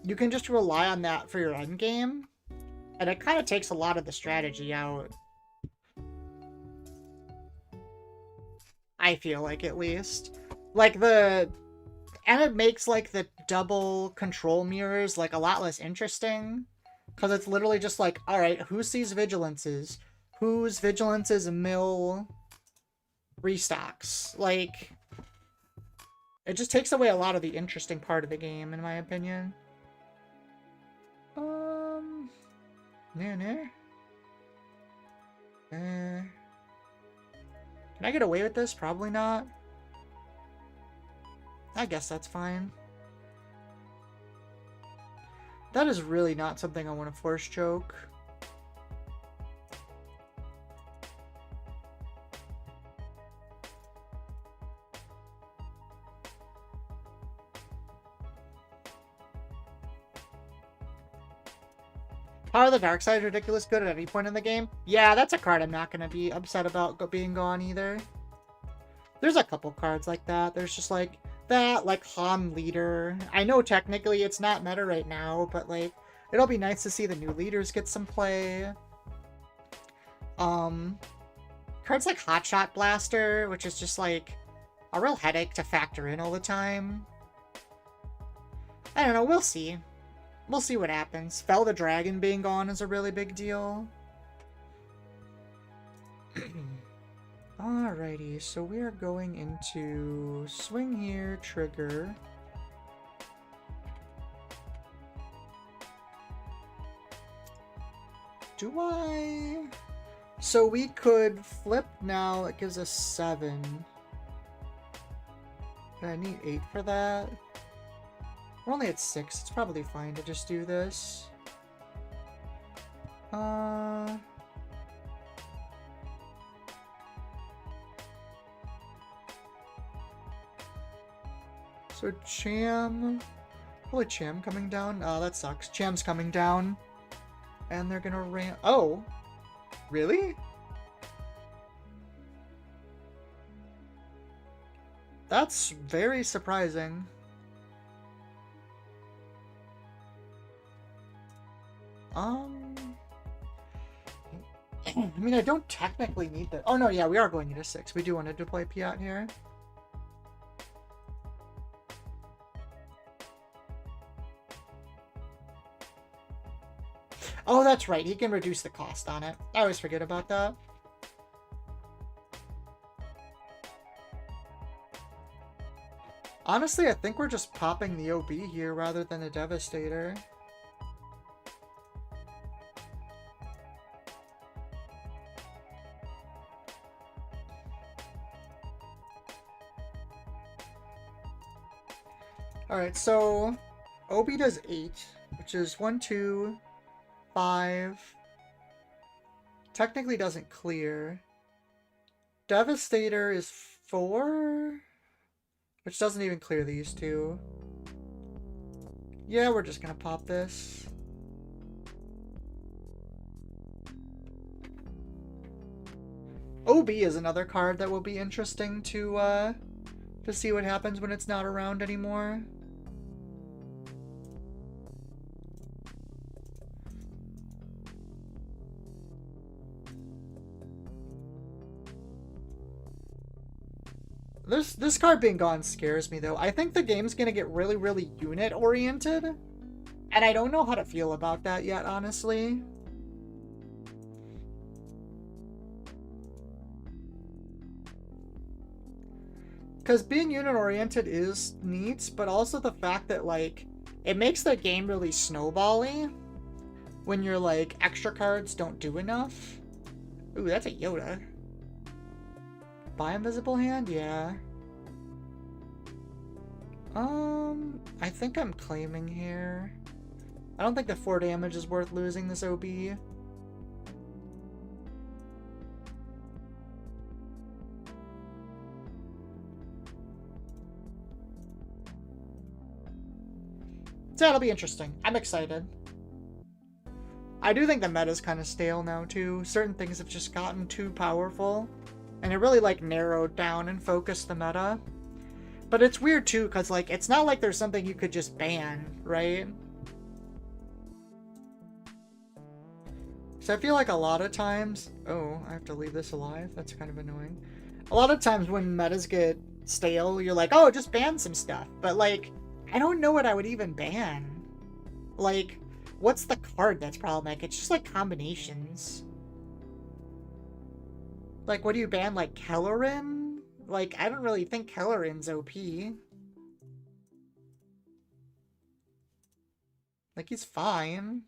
you can just rely on that for your endgame. And it kind of takes a lot of the strategy out. I feel like, at least. Like, and it makes, like, the double control mirrors, like, a lot less interesting. Because it's literally just like, alright, who sees vigilances? Whose vigilances mill restocks? Like, it just takes away a lot of the interesting part of the game, in my opinion. Can I get away with this? Probably not. I guess that's fine. That is really not something I want to force choke. Power of the Dark Side is ridiculous good at any point in the game. Yeah, that's a card I'm not going to be upset about being gone either. There's a couple cards like that. There's just like that, like Han Leader. I know technically it's not meta right now, but like it'll be nice to see the new leaders get some play. Cards like Hotshot Blaster, which is just like a real headache to factor in all the time. I don't know, we'll see. We'll see what happens. Fell the Dragon being gone is a really big deal. Alrighty, so we are going into swing here, trigger. Do I? So we could flip now, it gives us 7. But I need 8 for that. We're only at 6, it's probably fine to just do this. So Cham... Probably Cham coming down. Oh, that sucks. Cham's coming down. And they're gonna ram... Oh! Really? That's very surprising. I mean, I don't technically need that. Oh, no, yeah, we are going into 6. We do want to deploy piett here. Oh, that's right. He can reduce the cost on it. I always forget about that. Honestly, I think we're just popping the OB here rather than a Devastator. Alright, so OB does 8, which is 1, 2, 5. Technically doesn't clear. Devastator is 4, which doesn't even clear these two. Yeah, we're just gonna pop this. OB is another card that will be interesting to see what happens when it's not around anymore. This card being gone scares me, though. I think the game's gonna get really, really unit-oriented. And I don't know how to feel about that yet, honestly. Because being unit-oriented is neat, but also the fact that, like, it makes the game really snowbally when your, like, extra cards don't do enough. Ooh, that's a Yoda. Buy Invisible Hand? Yeah. I think I'm claiming here. I don't think the 4 damage is worth losing this OB. So that'll be interesting. I'm excited. I do think the meta's kind of stale now, too. Certain things have just gotten too powerful. And it really, like, narrowed down and focused the meta. But it's weird, too, because, like, it's not like there's something you could just ban, right? So I feel like a lot of times... Oh, I have to leave this alive? That's kind of annoying. A lot of times when metas get stale, you're like, oh, just ban some stuff. But, like, I don't know what I would even ban. Like, what's the card that's problematic? It's just, like, combinations. Like, what do you ban? Like, Kellerin? Like, I don't really think Kellerin's OP. Like, he's fine.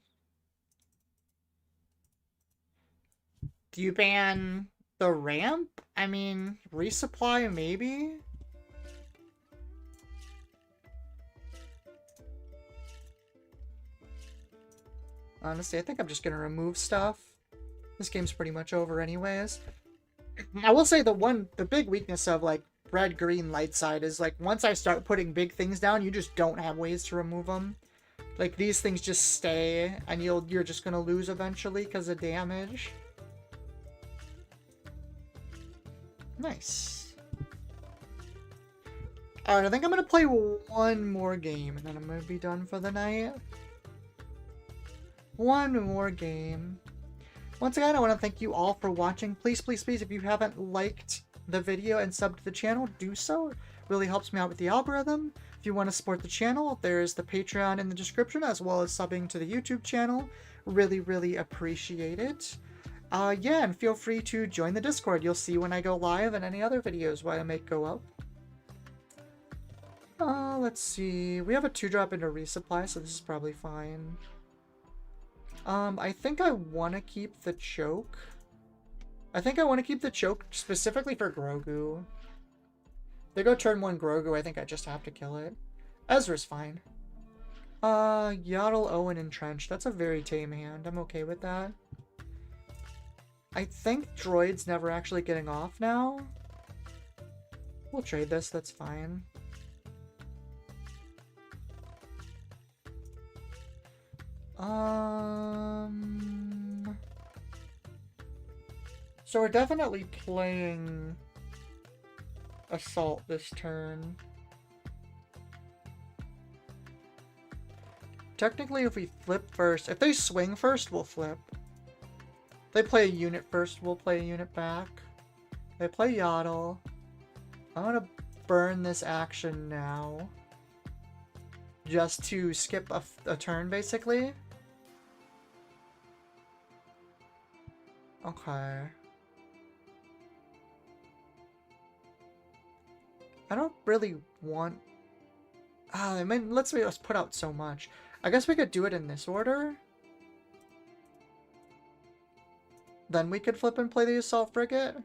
Do you ban the ramp? I mean, resupply, maybe? Honestly, I think I'm just gonna remove stuff. This game's pretty much over anyways. I will say the big weakness of, like, red, green, light side is, like, once I start putting big things down, you just don't have ways to remove them. Like, these things just stay, and you're just gonna lose eventually because of damage. Nice. Alright, I think I'm gonna play one more game, and then I'm gonna be done for the night. One more game. Once again, I want to thank you all for watching. Please, please, please, if you haven't liked the video and subbed to the channel, do so. It really helps me out with the algorithm. If you want to support the channel, there's the Patreon in the description, as well as subbing to the YouTube channel. Really, really appreciate it. Yeah, and feel free to join the Discord. You'll see when I go live and any other videos I make go up. Let's see. We have a 2-drop into resupply, so this is probably fine. I think I want to keep the choke. I think I want to keep the choke specifically for Grogu. They go turn 1 Grogu, I think I just have to kill it. Ezra's fine. Yaddle, Owen, Entrenched. That's a very tame hand. I'm okay with that. I think Droid's never actually getting off now. We'll trade this, that's fine. So we're definitely playing Assault this turn. Technically, if we flip first, if they swing first, we'll flip. If they play a unit first, we'll play a unit back. They play Yaddle. I'm gonna burn this action now. Just to skip a turn, basically. Okay. I don't really want... I mean, let's put out so much. I guess we could do it in this order. Then we could flip and play the Assault Frigate.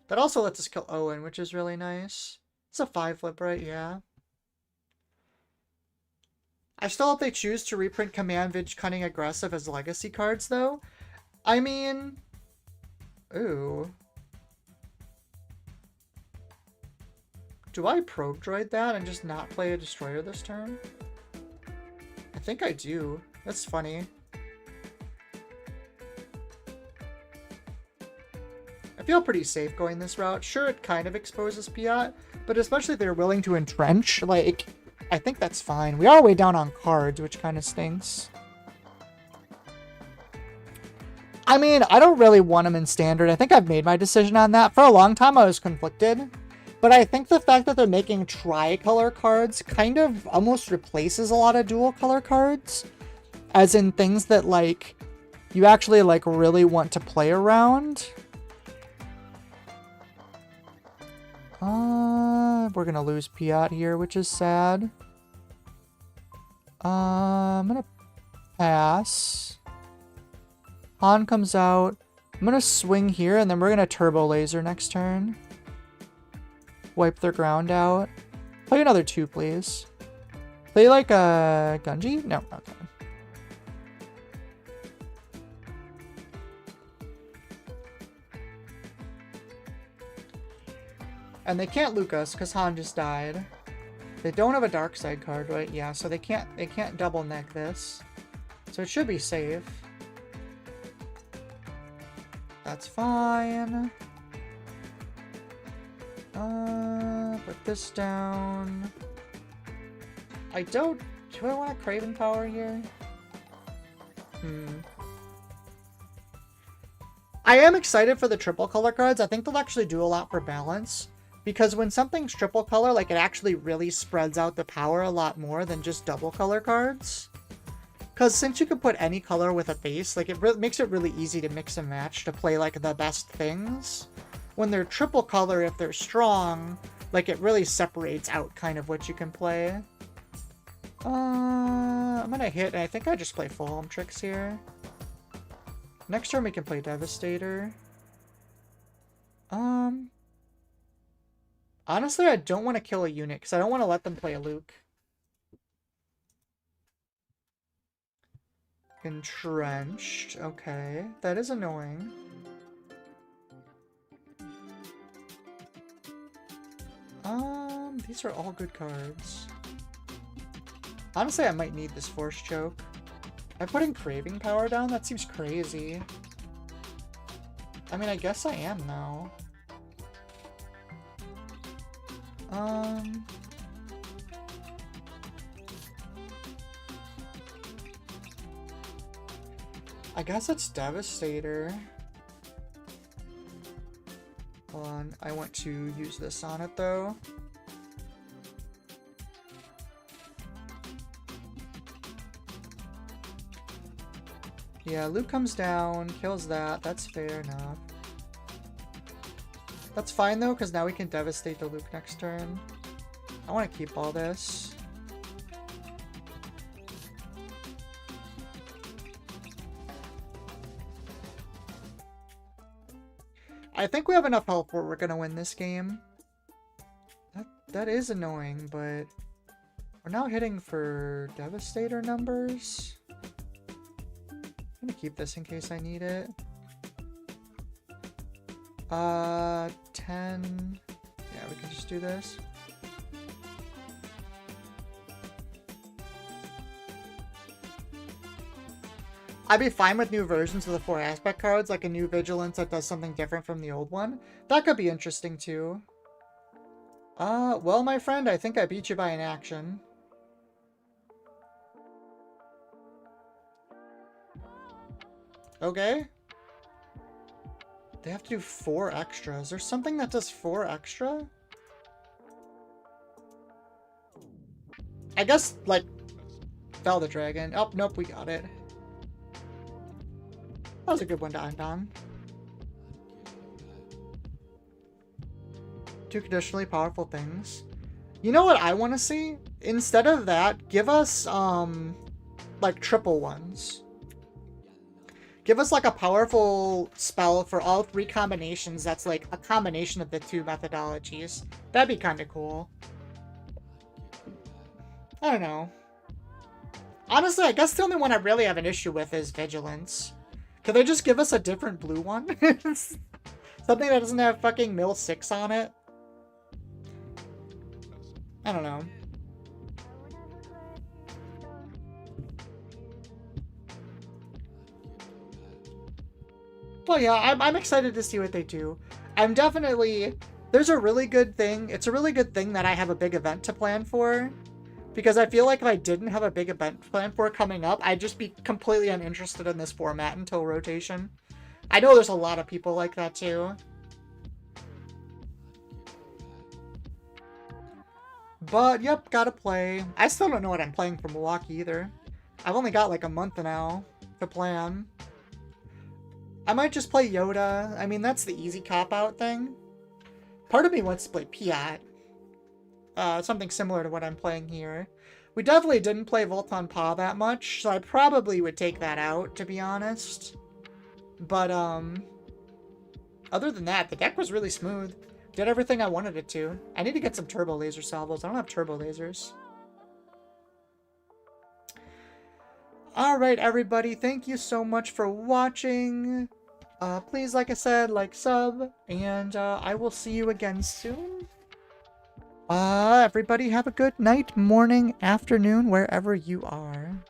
That also lets us kill Owen, which is really nice. It's a 5-flip, right? Yeah. I still hope they choose to reprint Command Vidge Cunning Aggressive as legacy cards, though. I mean... Ooh. Do I Probe Droid that and just not play a Destroyer this turn? I think I do. That's funny. I feel pretty safe going this route. Sure, it kind of exposes piett, but especially if they're willing to entrench, like, I think that's fine. We are way down on cards, which kind of stinks. I mean, I don't really want them in Standard. I think I've made my decision on that. For a long time, I was conflicted. But I think the fact that they're making tricolor cards kind of almost replaces a lot of dual color cards. As in things that, like, you actually, like, really want to play around. We're gonna lose piett here, which is sad. I'm gonna pass. Han comes out. I'm gonna swing here, and then we're gonna Turbo Laser next turn. Wipe their ground out. Play another 2, please. Play like a Gunji? No, okay. And they can't Luke us because Han just died. They don't have a dark side card, right? Yeah, so they can't double neck this. So it should be safe. That's fine. Put this down. Do I want a Craven Power here? I am excited for the triple color cards. I think they'll actually do a lot for balance. Because when something's triple color, like, it actually really spreads out the power a lot more than just double color cards. Because since you can put any color with a face, like, it makes it really easy to mix and match to play, like, the best things. When they're triple color, if they're strong, like, it really separates out kind of what you can play. I'm gonna hit, and I think I just play Full Home Tricks here. Next turn we can play Devastator. Honestly, I don't want to kill a unit, because I don't want to let them play a Luke. Entrenched. Okay. That is annoying. These are all good cards. Honestly, I might need this Force Choke. Am I putting Craving Power down? That seems crazy. I mean, I guess I am now. I guess it's Devastator. Hold on, I want to use this on it though. Yeah, Luke comes down, kills that. That's fair enough. That's fine though, because now we can devastate the Luke next turn. I want to keep all this. I think we have enough health where we're gonna win this game. That is annoying, but we're now hitting for Devastator numbers. I'm gonna keep this in case I need it. 10. Yeah, we can just do this. I'd be fine with new versions of the 4 aspect cards, like a new Vigilance that does something different from the old one. That could be interesting too. Well, my friend, I think I beat you by an action. Okay. They have to do 4 extra. Is there something that does 4 extra? I guess, like, Fell the Dragon. Oh, nope, we got it. That was a good one to end on. 2 conditionally powerful things. You know what I want to see? Instead of that, give us, like, triple ones. Give us, like, a powerful spell for all 3 combinations that's, like, a combination of the 2 methodologies. That'd be kind of cool. I don't know. Honestly, I guess the only one I really have an issue with is Vigilance. Could they just give us a different blue one? Something that doesn't have fucking Mill 6 on it? I don't know. Well, yeah, I'm excited to see what they do. I'm definitely... There's a really good thing. It's a really good thing that I have a big event to plan for. Because I feel like if I didn't have a big event planned for coming up, I'd just be completely uninterested in this format until rotation. I know there's a lot of people like that too. But, yep, gotta play. I still don't know what I'm playing for Milwaukee either. I've only got like a month now to plan. I might just play Yoda. I mean, that's the easy cop-out thing. Part of me wants to play Piett. Something similar to what I'm playing here. We definitely didn't play Voltan Pa that much, so I probably would take that out, to be honest. But, other than that, the deck was really smooth. Did everything I wanted it to. I need to get some turbo laser salvos. I don't have turbo lasers. Alright, everybody. Thank you so much for watching. Please, like I said, like, sub. And I will see you again soon. Everybody have a good night, morning, afternoon, wherever you are.